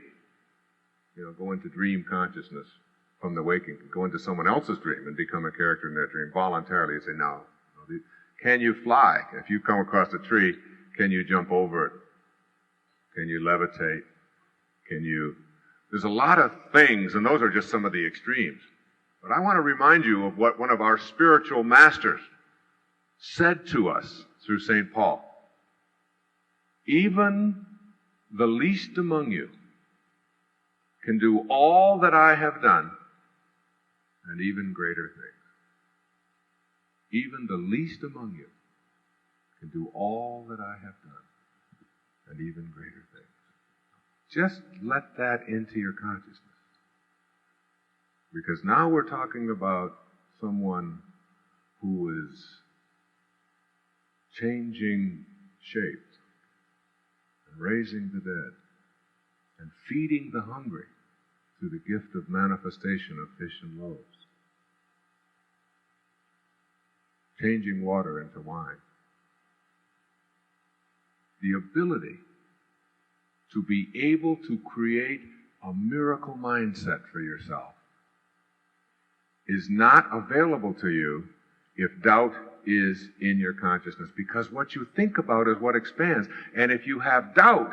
You know, go into dream consciousness from the waking, go into someone else's dream and become a character in their dream voluntarily. You say, no. Can you fly? If you come across a tree, can you jump over it? Can you levitate? There's a lot of things, and those are just some of the extremes. But I want to remind you of what one of our spiritual masters said to us through St. Paul. Even the least among you can do all that I have done, and even greater things. Even the least among you can do all that I have done, and even greater things. Just let that into your consciousness. Because now we're talking about someone who is changing shape, and raising the dead, and feeding the hungry through the gift of manifestation of fish and loaves. changing water into wine. The ability to be able to create a miracle mindset for yourself is not available to you if doubt is in your consciousness, because what you think about is what expands. And if you have doubt,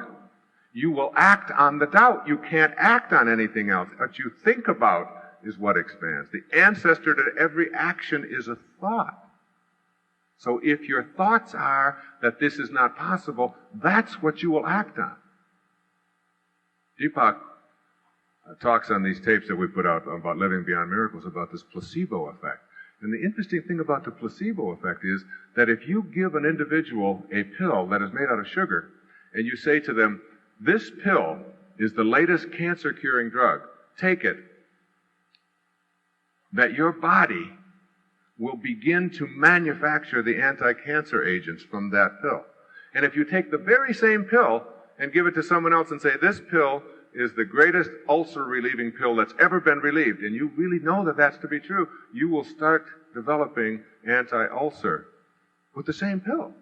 you will act on the doubt. You can't act on anything else. What you think about is what expands. The ancestor to every action is a thought. So if your thoughts are that this is not possible, that's what you will act on. Deepak talks on these tapes that we put out about living beyond miracles about this placebo effect. And the interesting thing about the placebo effect is that if you give an individual a pill that is made out of sugar, and you say to them, this pill is the latest cancer-curing drug, take it, that your body will begin to manufacture the anti-cancer agents from that pill. And if you take the very same pill and give it to someone else and say, this pill is the greatest ulcer-relieving pill that's ever been relieved, and you really know that that's to be true, you will start developing anti-ulcer with the same pill.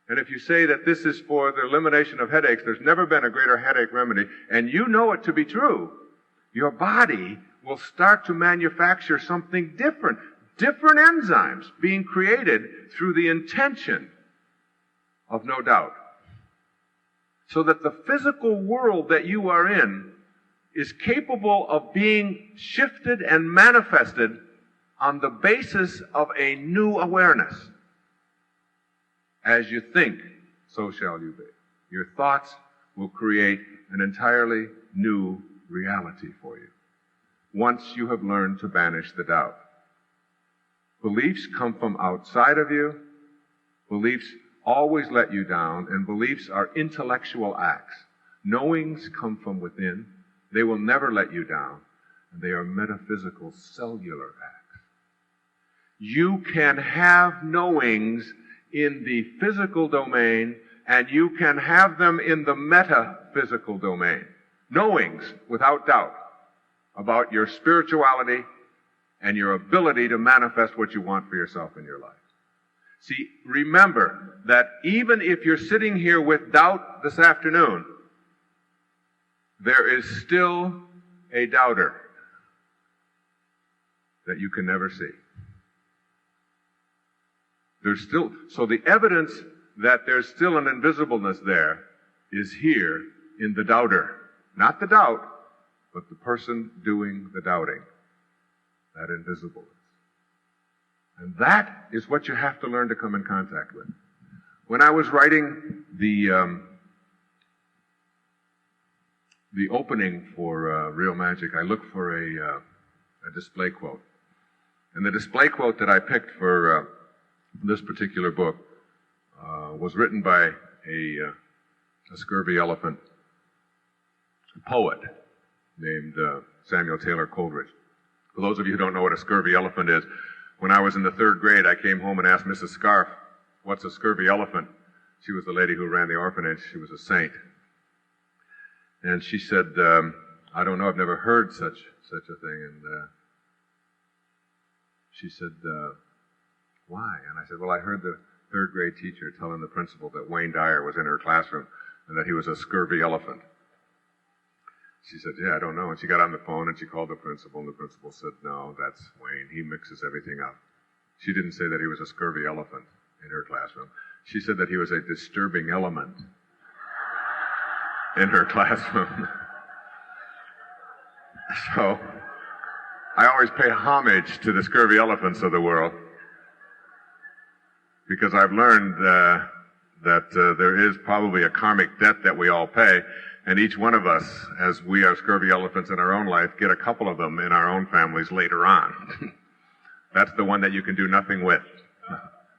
And if you say that this is for the elimination of headaches, there's never been a greater headache remedy, and you know it to be true, your body will start to manufacture something different. Different enzymes being created through the intention of no doubt. So that the physical world that you are in is capable of being shifted and manifested on the basis of a new awareness. As you think, so shall you be. Your thoughts will create an entirely new reality for you, once you have learned to banish the doubt. Beliefs come from outside of you. Beliefs always let you down, and beliefs are intellectual acts. Knowings come from within. They will never let you down, and they are metaphysical, cellular acts. You can have knowings in the physical domain, and you can have them in the metaphysical domain. Knowings, without doubt, about your spirituality and your ability to manifest what you want for yourself in your life. See, remember that even if you're sitting here with doubt this afternoon, there is still a doubter that you can never see. So the evidence that there's still an invisibleness there is here in the doubter. Not the doubt, but the person doing the doubting. That invisibleness. And that is what you have to learn to come in contact with. When I was writing the opening for Real Magic, I looked for a display quote. And the display quote that I picked for this particular book was written by a scurvy elephant poet named Samuel Taylor Coleridge. For those of you who don't know what a scurvy elephant is, when I was in the 3rd grade, I came home and asked Mrs. Scarf, what's a scurvy elephant? She was the lady who ran the orphanage. She was a saint. And she said, I don't know, I've never heard such a thing. And she said, why? And I said, well, I heard the 3rd grade teacher telling the principal that Wayne Dyer was in her classroom and that he was a scurvy elephant. She said, yeah, I don't know. And she got on the phone and she called the principal, and the principal said, no, that's Wayne. He mixes everything up. She didn't say that he was a scurvy elephant in her classroom. She said that he was a disturbing element in her classroom. So I always pay homage to the scurvy elephants of the world, because I've learned that there is probably a karmic debt that we all pay. And each one of us, as we are scurvy elephants in our own life, get a couple of them in our own families later on. That's the one that you can do nothing with.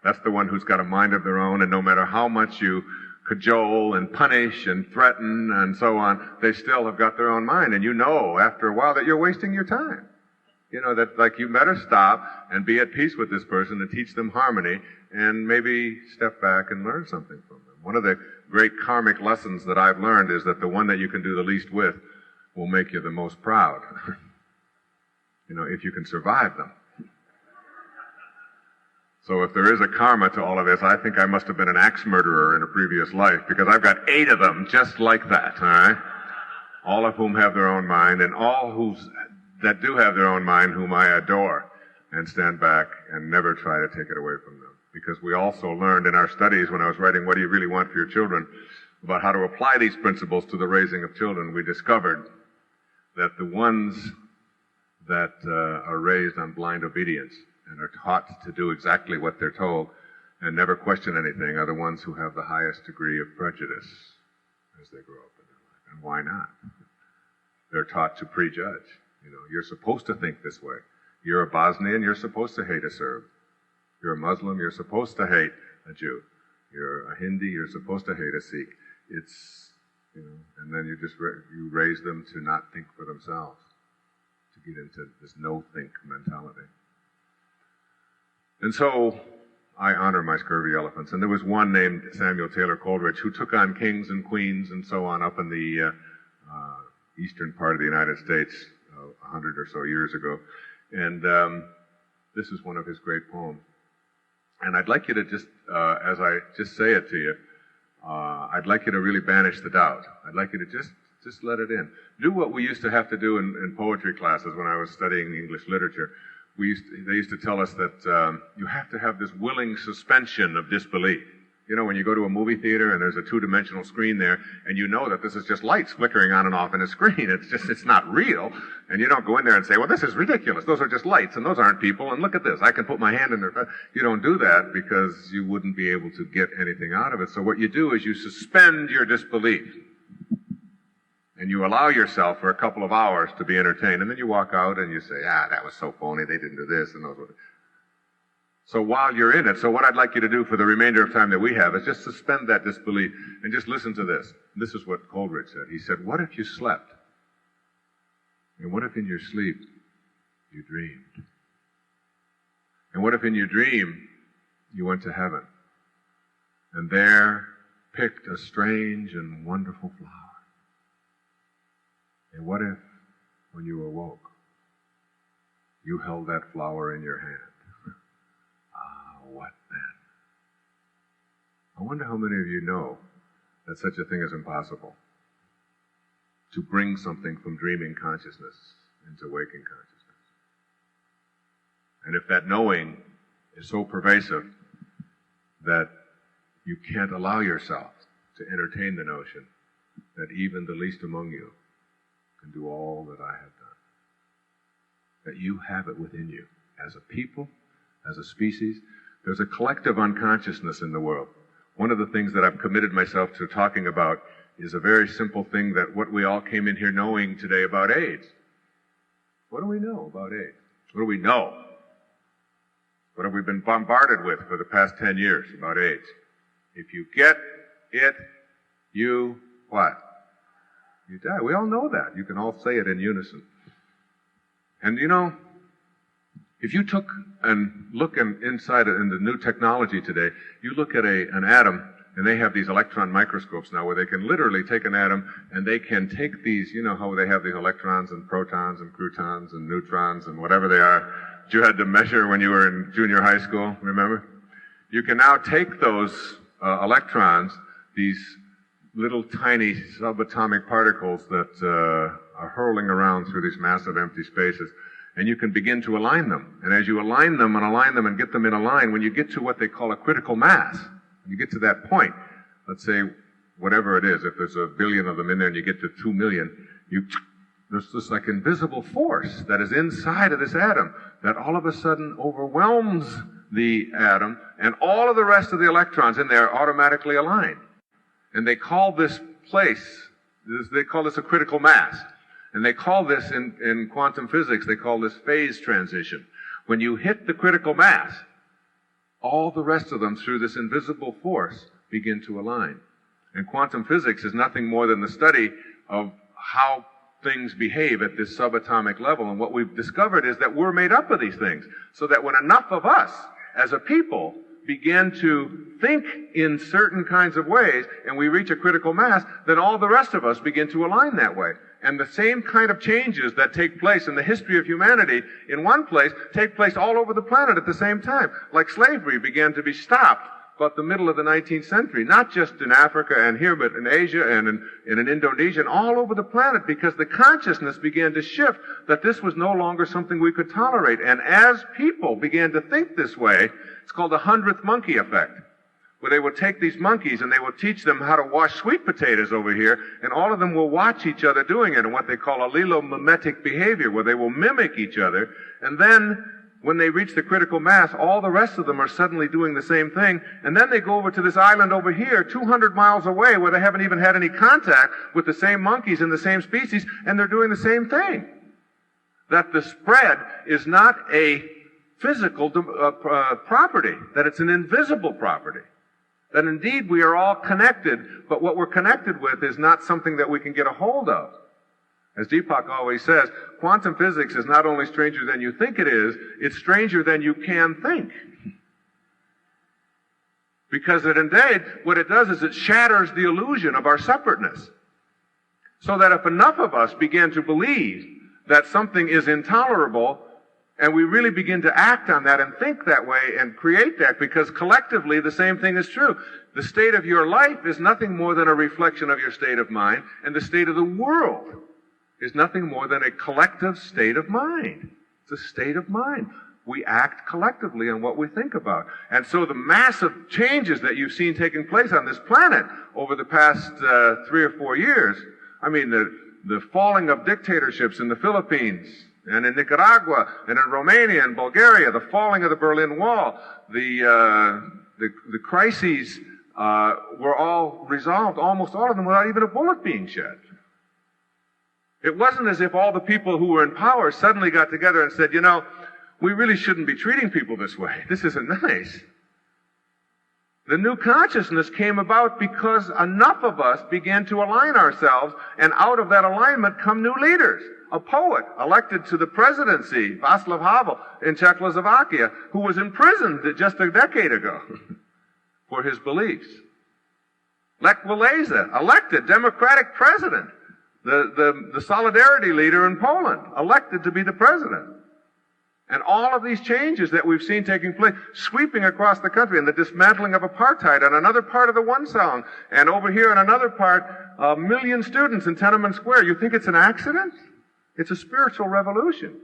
That's the one who's got a mind of their own, and no matter how much you cajole and punish and threaten and so on, they still have got their own mind. And you know after a while that you're wasting your time. You know, that like you better stop and be at peace with this person and teach them harmony and maybe step back and learn something from them. One of the great karmic lessons that I've learned is that the one that you can do the least with will make you the most proud. You know, if you can survive them. So if there is a karma to all of this, I think I must have been an axe murderer in a previous life, because I've got 8 of them just like that, all right? All of whom have their own mind, and all that do have their own mind, whom I adore, and stand back and never try to take it away from them. Because we also learned in our studies, when I was writing What Do You Really Want for Your Children, about how to apply these principles to the raising of children, we discovered that the ones that are raised on blind obedience and are taught to do exactly what they're told and never question anything are the ones who have the highest degree of prejudice as they grow up in their life. And why not? They're taught to prejudge. You know, you're supposed to think this way. You're a Bosnian, you're supposed to hate a Serb. You're a Muslim, you're supposed to hate a Jew. You're a Hindi, you're supposed to hate a Sikh. It's, you know, and then you raise them to not think for themselves, to get into this no-think mentality. And so I honor my scurvy elephants. And there was one named Samuel Taylor Coleridge who took on kings and queens and so on up in the eastern part of the United States 100 or so years ago. And this is one of his great poems. And I'd like you to just, as I just say it to you, I'd like you to really banish the doubt. I'd like you to just let it in. Do what we used to have to do in poetry classes when I was studying English literature. They used to tell us that you have to have this willing suspension of disbelief. You know, when you go to a movie theater and there's a 2-dimensional screen there, and you know that this is just lights flickering on and off in a screen. It's not real. And you don't go in there and say, well, this is ridiculous. Those are just lights, and those aren't people, and look at this. I can put my hand in there. You don't do that because you wouldn't be able to get anything out of it. So what you do is you suspend your disbelief. And you allow yourself for a couple of hours to be entertained. And then you walk out and you say, that was so phony. They didn't do this and those were. So while you're in it, so what I'd like you to do for the remainder of time that we have is just suspend that disbelief and just listen to this. This is what Coleridge said. He said, what if you slept? And what if in your sleep you dreamed? And what if in your dream you went to heaven and there picked a strange and wonderful flower? And what if, when you awoke, you held that flower in your hand? What then? I wonder how many of you know that such a thing is impossible. To bring something from dreaming consciousness into waking consciousness. And if that knowing is so pervasive that you can't allow yourself to entertain the notion that even the least among you can do all that I have done. That you have it within you as a people, as a species. There's a collective unconsciousness in the world. One of the things that I've committed myself to talking about is a very simple thing, that what we all came in here knowing today about AIDS. What do we know about AIDS? What do we know? What have we been bombarded with for the past 10 years about AIDS? If you get it, you what? You die. We all know that. You can all say it in unison. And you know, if you took and look inside in the new technology today, you look at an atom, and they have these electron microscopes now where they can literally take an atom and they can take these, you know how they have these electrons and protons and croutons and neutrons and whatever they are that you had to measure when you were in junior high school, remember? You can now take those electrons, these little tiny subatomic particles that are hurling around through these massive empty spaces, and you can begin to align them. And as you align them and get them in a line, when you get to what they call a critical mass, when you get to that point, let's say whatever it is, if there's 1 billion of them in there and you get to 2 million, there's this like invisible force that is inside of this atom that all of a sudden overwhelms the atom, and all of the rest of the electrons in there automatically align. And they call this they call this a critical mass. And they call this, in quantum physics, they call this phase transition. When you hit the critical mass, all the rest of them, through this invisible force, begin to align. And quantum physics is nothing more than the study of how things behave at this subatomic level. And what we've discovered is that we're made up of these things. So that when enough of us, as a people, begin to think in certain kinds of ways, and we reach a critical mass, then all the rest of us begin to align that way. And the same kind of changes that take place in the history of humanity in one place take place all over the planet at the same time. Like slavery began to be stopped about the middle of the 19th century, not just in Africa and here, but in Asia and in Indonesia and all over the planet, because the consciousness began to shift that this was no longer something we could tolerate. And as people began to think this way, it's called the 100th monkey effect, where they will take these monkeys and they will teach them how to wash sweet potatoes over here, and all of them will watch each other doing it in what they call allelomimetic behavior, where they will mimic each other, and then when they reach the critical mass, all the rest of them are suddenly doing the same thing, and then they go over to this island over here, 200 miles away, where they haven't even had any contact with the same monkeys in the same species, and they're doing the same thing. That the spread is not a physical property, that it's an invisible property. That indeed we are all connected, but what we're connected with is not something that we can get a hold of. As Deepak always says, quantum physics is not only stranger than you think it is, it's stranger than you can think. Because indeed, what it does is it shatters the illusion of our separateness. So that if enough of us begin to believe that something is intolerable, and we really begin to act on that and think that way and create that, because collectively the same thing is true. The state of your life is nothing more than a reflection of your state of mind, and the state of the world is nothing more than a collective state of mind. It's a state of mind. We act collectively on what we think about. And so the massive changes that you've seen taking place on this planet over the past 3 or 4 years, I mean, the falling of dictatorships in the Philippines, and in Nicaragua, and in Romania and Bulgaria, the falling of the Berlin Wall, the crises were all resolved, almost all of them, without even a bullet being shed. It wasn't as if all the people who were in power suddenly got together and said, you know, we really shouldn't be treating people this way. This isn't nice. The new consciousness came about because enough of us began to align ourselves, and out of that alignment come new leaders. A poet elected to the presidency, Václav Havel, in Czechoslovakia, who was imprisoned just a decade ago for his beliefs. Lech Walesa, elected Democratic president. The Solidarity leader in Poland, elected to be the president. And all of these changes that we've seen taking place, sweeping across the country, and the dismantling of apartheid on another part of the One Song, and over here in another part, 1 million students in Tiananmen Square. You think it's an accident? It's a spiritual revolution.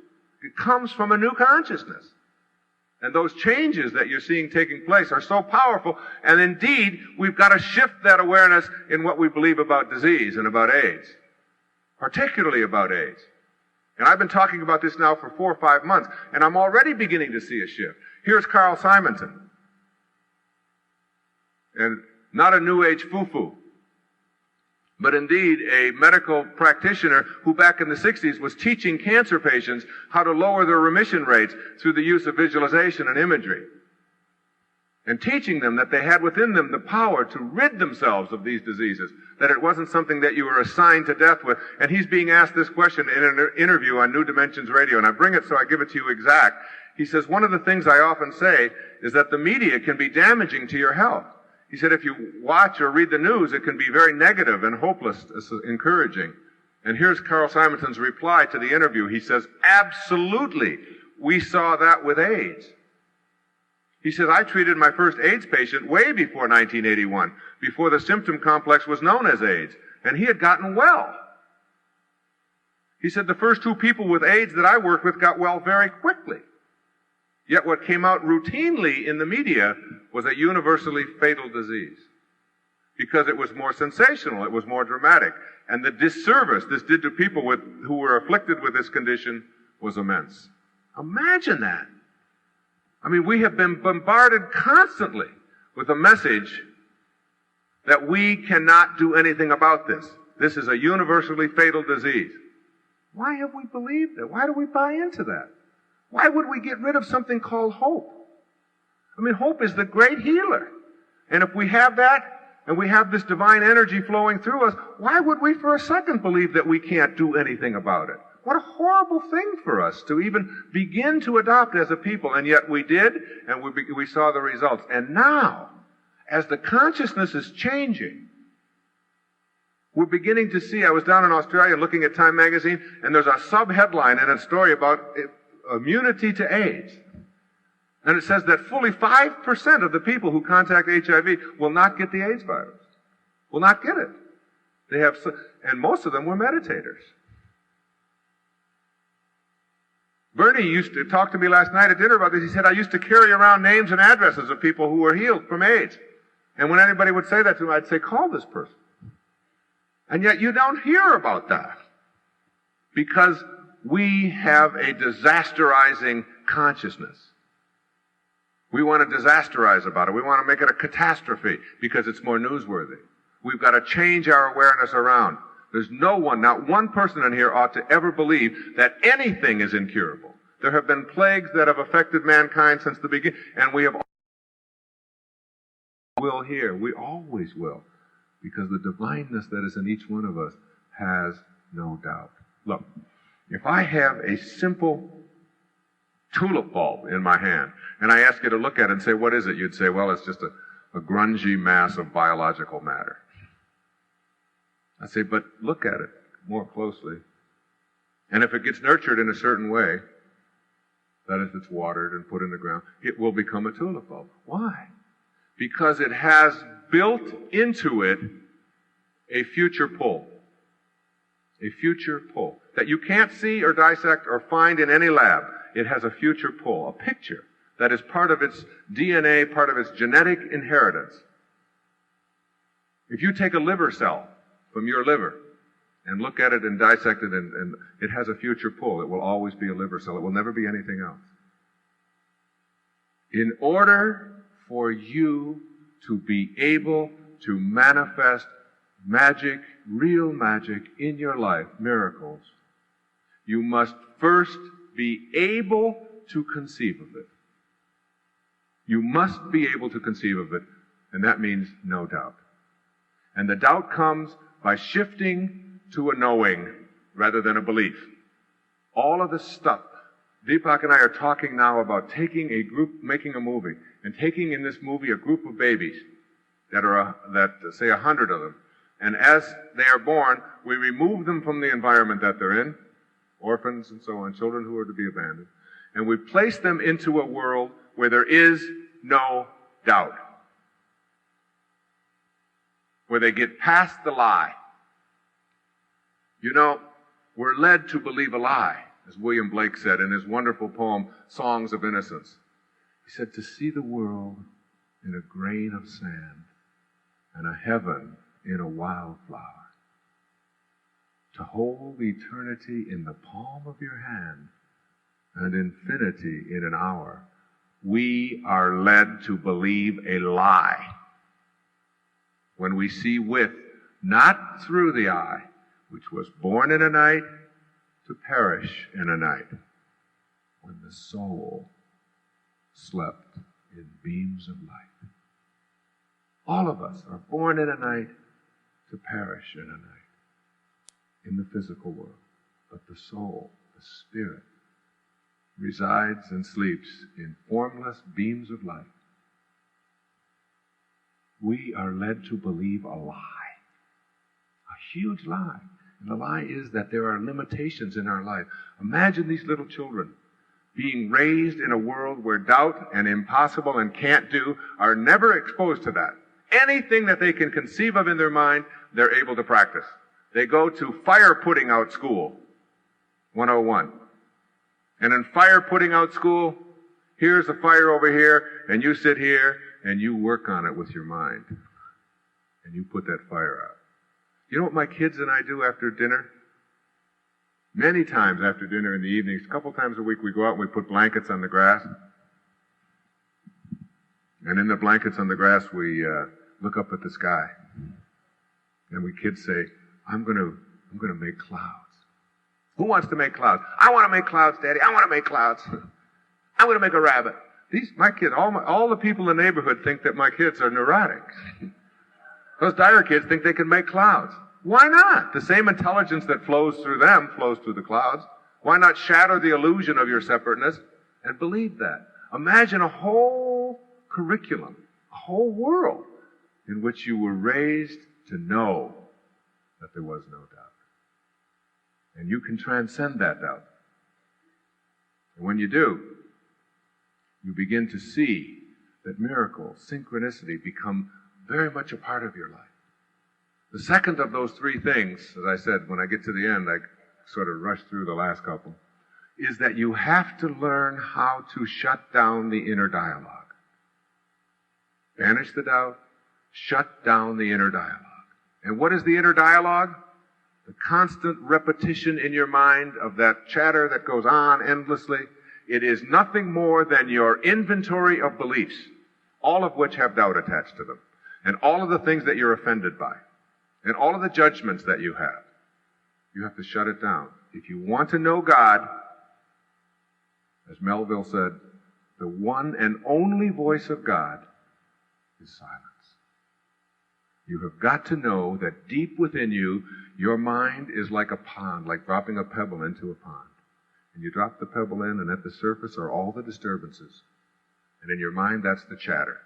It comes from a new consciousness. And those changes that you're seeing taking place are so powerful, and indeed, we've got to shift that awareness in what we believe about disease and about AIDS. Particularly about AIDS. And I've been talking about this now for 4 or 5 months, and I'm already beginning to see a shift. Here's Carl Simonton. And not a New Age foo-foo, but indeed a medical practitioner who back in the 60s was teaching cancer patients how to lower their remission rates through the use of visualization and imagery. And teaching them that they had within them the power to rid themselves of these diseases, that it wasn't something that you were assigned to death with. And he's being asked this question in an interview on New Dimensions Radio, and I bring it so I give it to you exact. He says, one of the things I often say is that the media can be damaging to your health. He said, if you watch or read the news, it can be very negative and hopeless, encouraging. And here's Carl Simonton's reply to the interview. He says, absolutely, we saw that with AIDS. He says, I treated my first AIDS patient way before 1981, before the symptom complex was known as AIDS, and he had gotten well. He said, the first 2 people with AIDS that I worked with got well very quickly. Yet what came out routinely in the media was a universally fatal disease, because it was more sensational, it was more dramatic, and the disservice this did to people who were afflicted with this condition was immense. Imagine that. I mean, we have been bombarded constantly with a message that we cannot do anything about this. This is a universally fatal disease. Why have we believed it? Why do we buy into that? Why would we get rid of something called hope? I mean, hope is the great healer. And if we have that, and we have this divine energy flowing through us, why would we for a second believe that we can't do anything about it? What a horrible thing for us to even begin to adopt as a people. And yet we did, and we saw the results. And now, as the consciousness is changing, we're beginning to see, I was down in Australia looking at Time magazine, and there's a sub-headline in a story about immunity to AIDS. And it says that fully 5% of the people who contact HIV will not get the AIDS virus. Will not get it. And most of them were meditators. Bernie used to talk to me last night at dinner about this. He said, I used to carry around names and addresses of people who were healed from AIDS. And when anybody would say that to me, I'd say, call this person. And yet you don't hear about that. Because we have a disasterizing consciousness. We want to disasterize about it. We want to make it a catastrophe because it's more newsworthy. We've got to change our awareness around. There's no one, not one person in here ought to ever believe that anything is incurable. There have been plagues that have affected mankind since the beginning, and we always will, because the divineness that is in each one of us has no doubt. Look, if I have a simple tulip bulb in my hand, and I ask you to look at it and say, what is it? You'd say, well, it's just a grungy mass of biological matter. I say, but look at it more closely. And if it gets nurtured in a certain way, that is, it's watered and put in the ground, it will become a tulip bulb. Why? Because it has built into it a future pull. A future pull that you can't see or dissect or find in any lab. It has a future pull, a picture that is part of its DNA, part of its genetic inheritance. If you take a liver cell from your liver and look at it and dissect it, and it has a future pull. It will always be a liver cell. It will never be anything else. In order for you to be able to manifest magic, real magic in your life, miracles, you must first be able to conceive of it. You must be able to conceive of it, and that means no doubt. And the doubt comes by shifting to a knowing rather than a belief. All of this stuff, Deepak and I are talking now about taking a group, making a movie, and taking in this movie a group of babies that say 100 of them. And as they are born, we remove them from the environment that they're in, orphans and so on, children who are to be abandoned, and we place them into a world where there is no doubt. Where they get past the lie. You know, we're led to believe a lie, as William Blake said in his wonderful poem, Songs of Innocence. He said, to see the world in a grain of sand and a heaven in a wildflower. To hold eternity in the palm of your hand and infinity in an hour. We are led to believe a lie. When we see with, not through the eye, which was born in a night, to perish in a night, when the soul slept in beams of light. All of us are born in a night to perish in a night, in the physical world. But the soul, the spirit, resides and sleeps in formless beams of light. We are led to believe a lie, a huge lie. And the lie is that there are limitations in our life. Imagine these little children being raised in a world where doubt and impossible and can't do are never exposed to that. Anything that they can conceive of in their mind, they're able to practice. They go to fire putting out school, 101. And in fire putting out school, here's a fire over here, and you sit here, and you work on it with your mind. And you put that fire out. You know what my kids and I do after dinner? Many times after dinner in the evenings, a couple times a week, we go out and we put blankets on the grass. And in the blankets on the grass, we look up at the sky. And we kids say, I'm going to make clouds. Who wants to make clouds? I want to make clouds, Daddy. I want to make clouds. I'm going to make a rabbit. My kids, all the people in the neighborhood think that my kids are neurotic. Those Dyer kids think they can make clouds. Why not? The same intelligence that flows through them flows through the clouds. Why not shatter the illusion of your separateness and believe that? Imagine a whole curriculum, a whole world in which you were raised to know that there was no doubt. And you can transcend that doubt. And when you do, you begin to see that miracles, synchronicity, become very much a part of your life. The second of those three things, as I said, when I get to the end, I sort of rush through the last couple, is that you have to learn how to shut down the inner dialogue. Banish the doubt, shut down the inner dialogue. And what is the inner dialogue? The constant repetition in your mind of that chatter that goes on endlessly. It is nothing more than your inventory of beliefs, all of which have doubt attached to them, and all of the things that you're offended by, and all of the judgments that you have. You have to shut it down. If you want to know God, as Melville said, the one and only voice of God is silence. You have got to know that deep within you, your mind is like a pond, like dropping a pebble into a pond. And you drop the pebble in, and at the surface are all the disturbances. And in your mind, that's the chatter.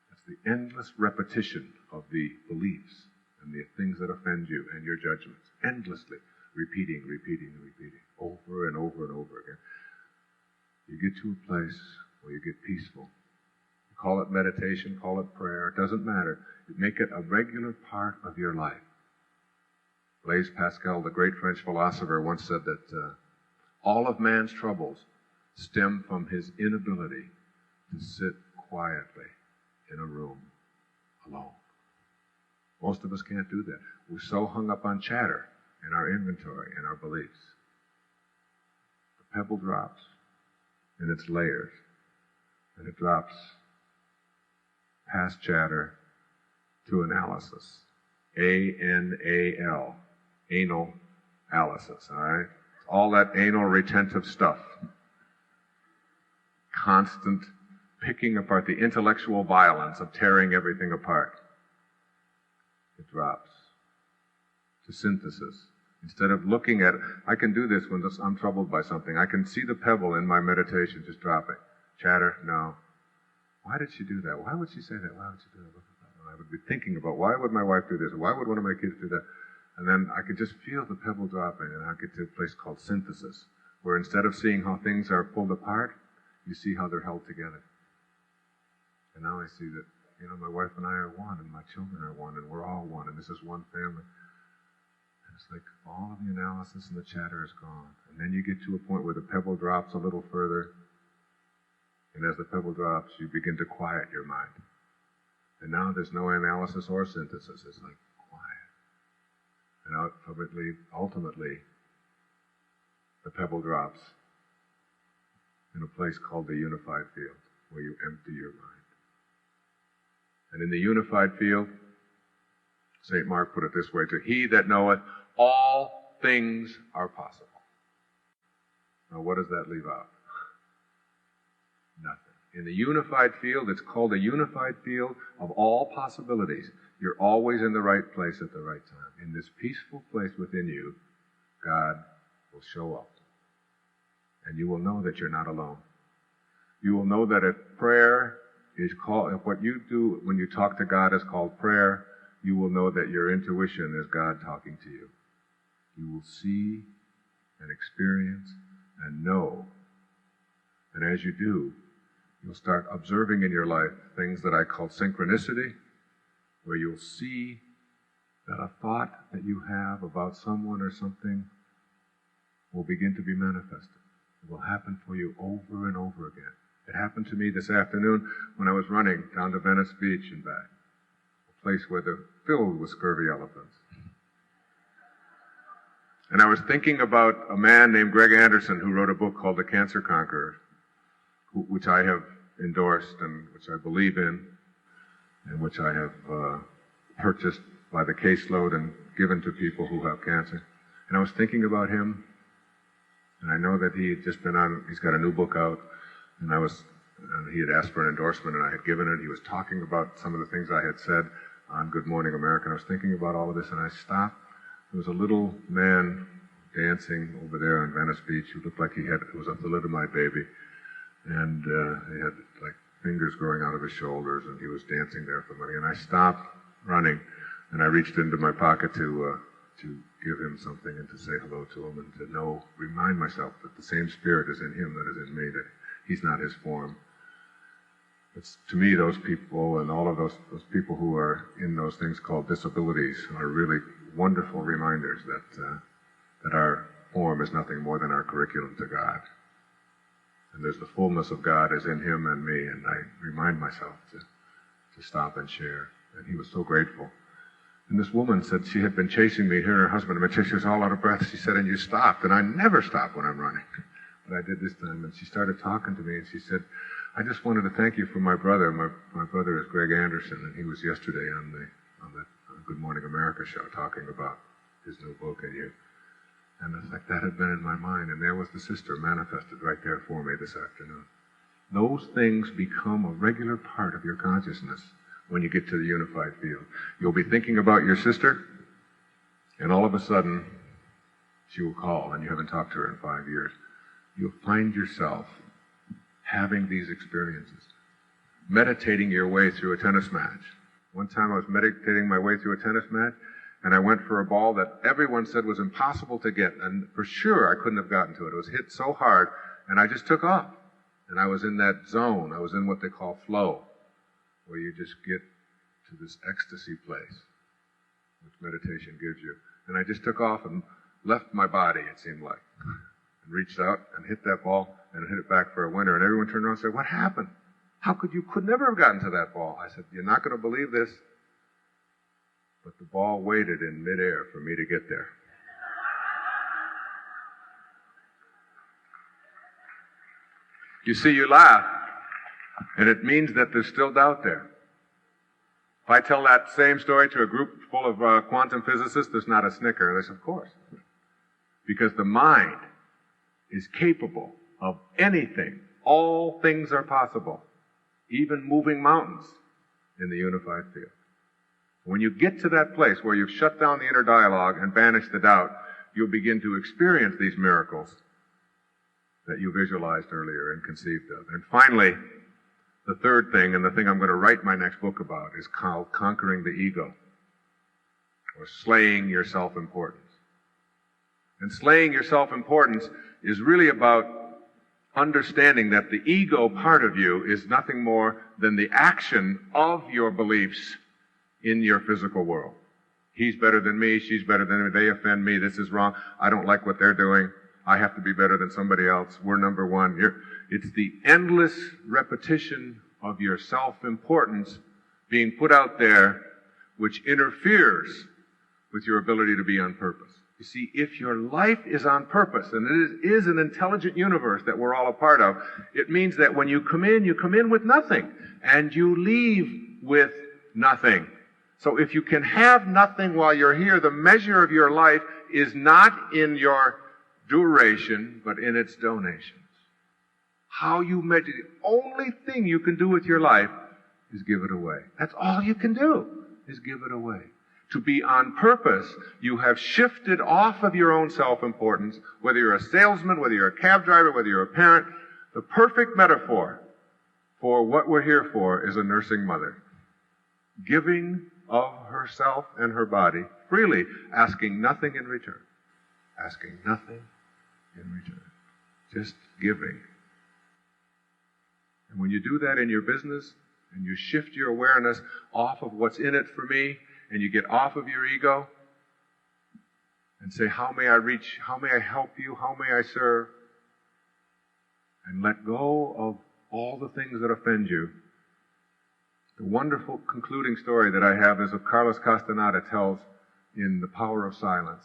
That's the endless repetition of the beliefs and the things that offend you and your judgments. Endlessly repeating, over and over and over again. You get to a place where you get peaceful. You call it meditation, call it prayer, it doesn't matter. You make it a regular part of your life. Blaise Pascal, the great French philosopher, once said that all of man's troubles stem from his inability to sit quietly in a room alone. Most of us can't do that. We're so hung up on chatter and our inventory and our beliefs. The pebble drops in its layers, and it drops past chatter to analysis. A-N-A-L. Anal analysis, all right? All that anal retentive stuff. Constant picking apart, the intellectual violence of tearing everything apart. It drops to synthesis. Instead of looking at it, I can do this when I'm troubled by something. I can see the pebble in my meditation just dropping. Chatter, no. Why did she do that? Why would she say that? Why would she do that? I would be thinking about, why would my wife do this? Why would one of my kids do that? And then I could just feel the pebble dropping, and I get to a place called synthesis, where instead of seeing how things are pulled apart, you see how they're held together. And now I see that, my wife and I are one, and my children are one, and we're all one, and this is one family. And it's like all of the analysis and the chatter is gone. And then you get to a point where the pebble drops a little further, and as the pebble drops, you begin to quiet your mind. And now there's no analysis or synthesis. It's like quiet. And ultimately, the pebble drops in a place called the unified field, where you empty your mind. And in the unified field, St. Mark put it this way, to he that knoweth all things are possible. Now what does that leave out? Nothing. In the unified field, it's called a unified field of all possibilities. You're always in the right place at the right time. In this peaceful place within you, God will show up. And you will know that you're not alone. You will know that if prayer is called, if what you do when you talk to God is called prayer, you will know that your intuition is God talking to you. You will see and experience and know. And as you do, you'll start observing in your life things that I call synchronicity, where you'll see that a thought that you have about someone or something will begin to be manifested. It will happen for you over and over again. It happened to me this afternoon when I was running down to Venice Beach and back, a place where they're filled with scurvy elephants. And I was thinking about a man named Greg Anderson who wrote a book called The Cancer Conqueror, which I have endorsed and which I believe in, and which I have purchased by the caseload and given to people who have cancer. And I was thinking about him, and I know that he had just he's got a new book out, and he had asked for an endorsement, and I had given it. He was talking about some of the things I had said on Good Morning America. I was thinking about all of this, and I stopped. There was a little man dancing over there on Venice Beach who looked like it was a thalidomide baby, and he had like fingers growing out of his shoulders, and he was dancing there for money. And I stopped running, and I reached into my pocket to give him something and to say hello to him and to remind myself that the same spirit is in him that is in me, that he's not his form. It's, to me, those people and all of those people who are in those things called disabilities are really wonderful reminders that our form is nothing more than our curriculum to God. And there's the fullness of God is in him and me, and I remind myself to stop and share. And he was so grateful. And this woman said she had been chasing me, her and her husband had been chasing. She was all out of breath. She said, and you stopped. And I never stop when I'm running. But I did this time. And she started talking to me, and she said, I just wanted to thank you for my brother. My brother is Greg Anderson, and he was yesterday on the Good Morning America show talking about his new book and you. And it's like that had been in my mind. And there was the sister manifested right there for me this afternoon. Those things become a regular part of your consciousness when you get to the unified field. You'll be thinking about your sister, and all of a sudden, she will call, and you haven't talked to her in 5 years. You'll find yourself having these experiences, meditating your way through a tennis match. One time I was meditating my way through a tennis match, and I went for a ball that everyone said was impossible to get, and for sure I couldn't have gotten to it. It was hit so hard, and I just took off. And I was in that zone. I was in what they call flow, where you just get to this ecstasy place, which meditation gives you. And I just took off and left my body, it seemed like, and reached out and hit that ball and hit it back for a winner. And everyone turned around and said, what happened? How could you could never have gotten to that ball? I said, you're not going to believe this, but the ball waited in midair for me to get there. You see, you laugh, and it means that there's still doubt there. If I tell that same story to a group full of quantum physicists, there's not a snicker. They say, of course. Because the mind is capable of anything. All things are possible, even moving mountains in the unified field. When you get to that place where you've shut down the inner dialogue and banished the doubt, you'll begin to experience these miracles that you visualized earlier and conceived of. And finally, the third thing, and the thing I'm going to write my next book about, is called conquering the ego, or slaying your self-importance. And slaying your self-importance is really about understanding that the ego part of you is nothing more than the action of your beliefs in your physical world. He's better than me, she's better than me, they offend me, this is wrong, I don't like what they're doing, I have to be better than somebody else, we're number one. It's the endless repetition of your self-importance being put out there which interferes with your ability to be on purpose. You see, if your life is on purpose, and it is an intelligent universe that we're all a part of, it means that when you come in with nothing, and you leave with nothing. So if you can have nothing while you're here, the measure of your life is not in your duration, but in its donations. How you measure, the only thing you can do with your life is give it away. That's all you can do, is give it away. To be on purpose, you have shifted off of your own self-importance, whether you're a salesman, whether you're a cab driver, whether you're a parent. The perfect metaphor for what we're here for is a nursing mother, giving of herself and her body freely, asking nothing in return. Asking nothing in return. Just giving. And when you do that in your business, and you shift your awareness off of what's in it for me, and you get off of your ego, and say, how may I reach, how may I help you, how may I serve, and let go of all the things that offend you. The wonderful concluding story that I have is of Carlos Castaneda tells in The Power of Silence.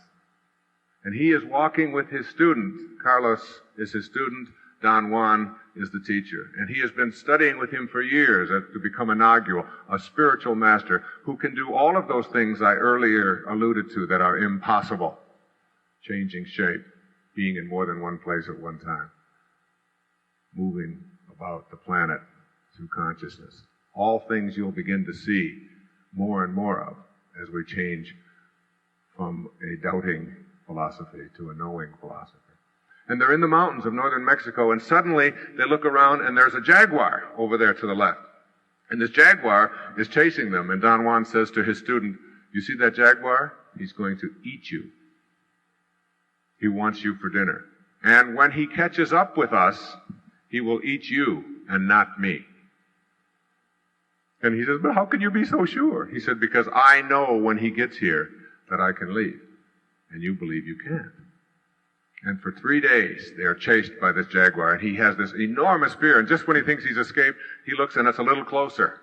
And he is walking with his student. Carlos is his student. Don Juan is the teacher. And he has been studying with him for years to become a Nagul, a spiritual master, who can do all of those things I earlier alluded to that are impossible. Changing shape, being in more than one place at one time, moving about the planet through consciousness. All things you'll begin to see more and more of as we change from a doubting philosophy to a knowing philosophy. And they're in the mountains of northern Mexico, and suddenly they look around and there's a jaguar over there to the left. And this jaguar is chasing them, and Don Juan says to his student, "You see that jaguar? He's going to eat you. He wants you for dinner. And when he catches up with us, he will eat you and not me." And he says, "But how can you be so sure?" He said, "Because I know when he gets here that I can leave, and you believe you can't." And for 3 days, they are chased by this jaguar, and he has this enormous fear, and just when he thinks he's escaped, he looks and it's a little closer.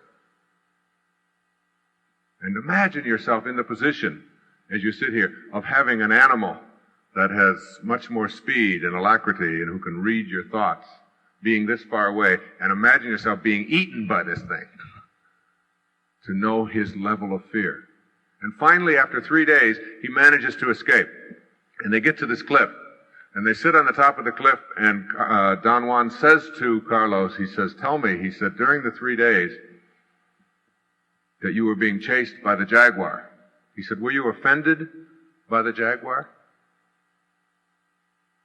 And imagine yourself in the position, as you sit here, of having an animal that has much more speed and alacrity and who can read your thoughts, being this far away, and imagine yourself being eaten by this thing, to know his level of fear. And finally, after 3 days, he manages to escape. And they get to this cliff. And they sit on the top of the cliff, and Don Juan says to Carlos, he says, "Tell me," he said, "during the 3 days that you were being chased by the jaguar," he said, "were you offended by the jaguar?"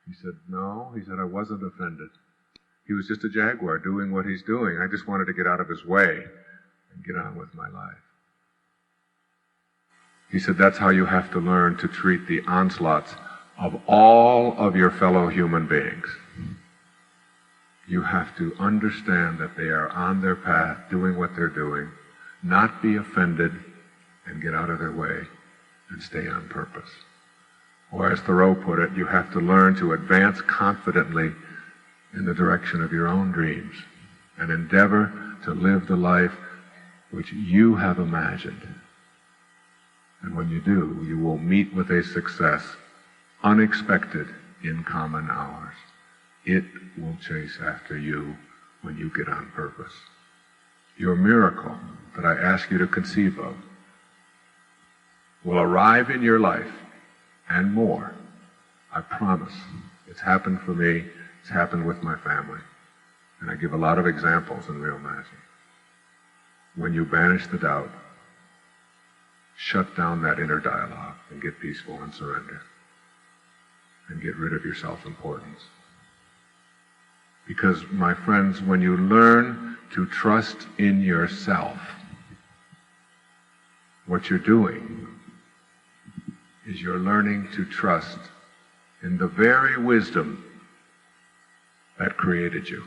He said, "No." He said, "I wasn't offended. He was just a jaguar doing what he's doing. I just wanted to get out of his way and get on with my life." He said, "That's how you have to learn to treat the onslaughts of all of your fellow human beings. You have to understand that they are on their path, doing what they're doing, not be offended, and get out of their way and stay on purpose." Or as Thoreau put it, you have to learn to advance confidently in the direction of your own dreams and endeavor to live the life which you have imagined. And when you do, you will meet with a success unexpected in common hours. It will chase after you when you get on purpose. Your miracle that I ask you to conceive of will arrive in your life and more. I promise. It's happened for me. It's happened with my family. And I give a lot of examples in Real Magic. When you banish the doubt, shut down that inner dialogue and get peaceful and surrender. And get rid of your self-importance. Because, my friends, when you learn to trust in yourself, what you're doing is you're learning to trust in the very wisdom that created you.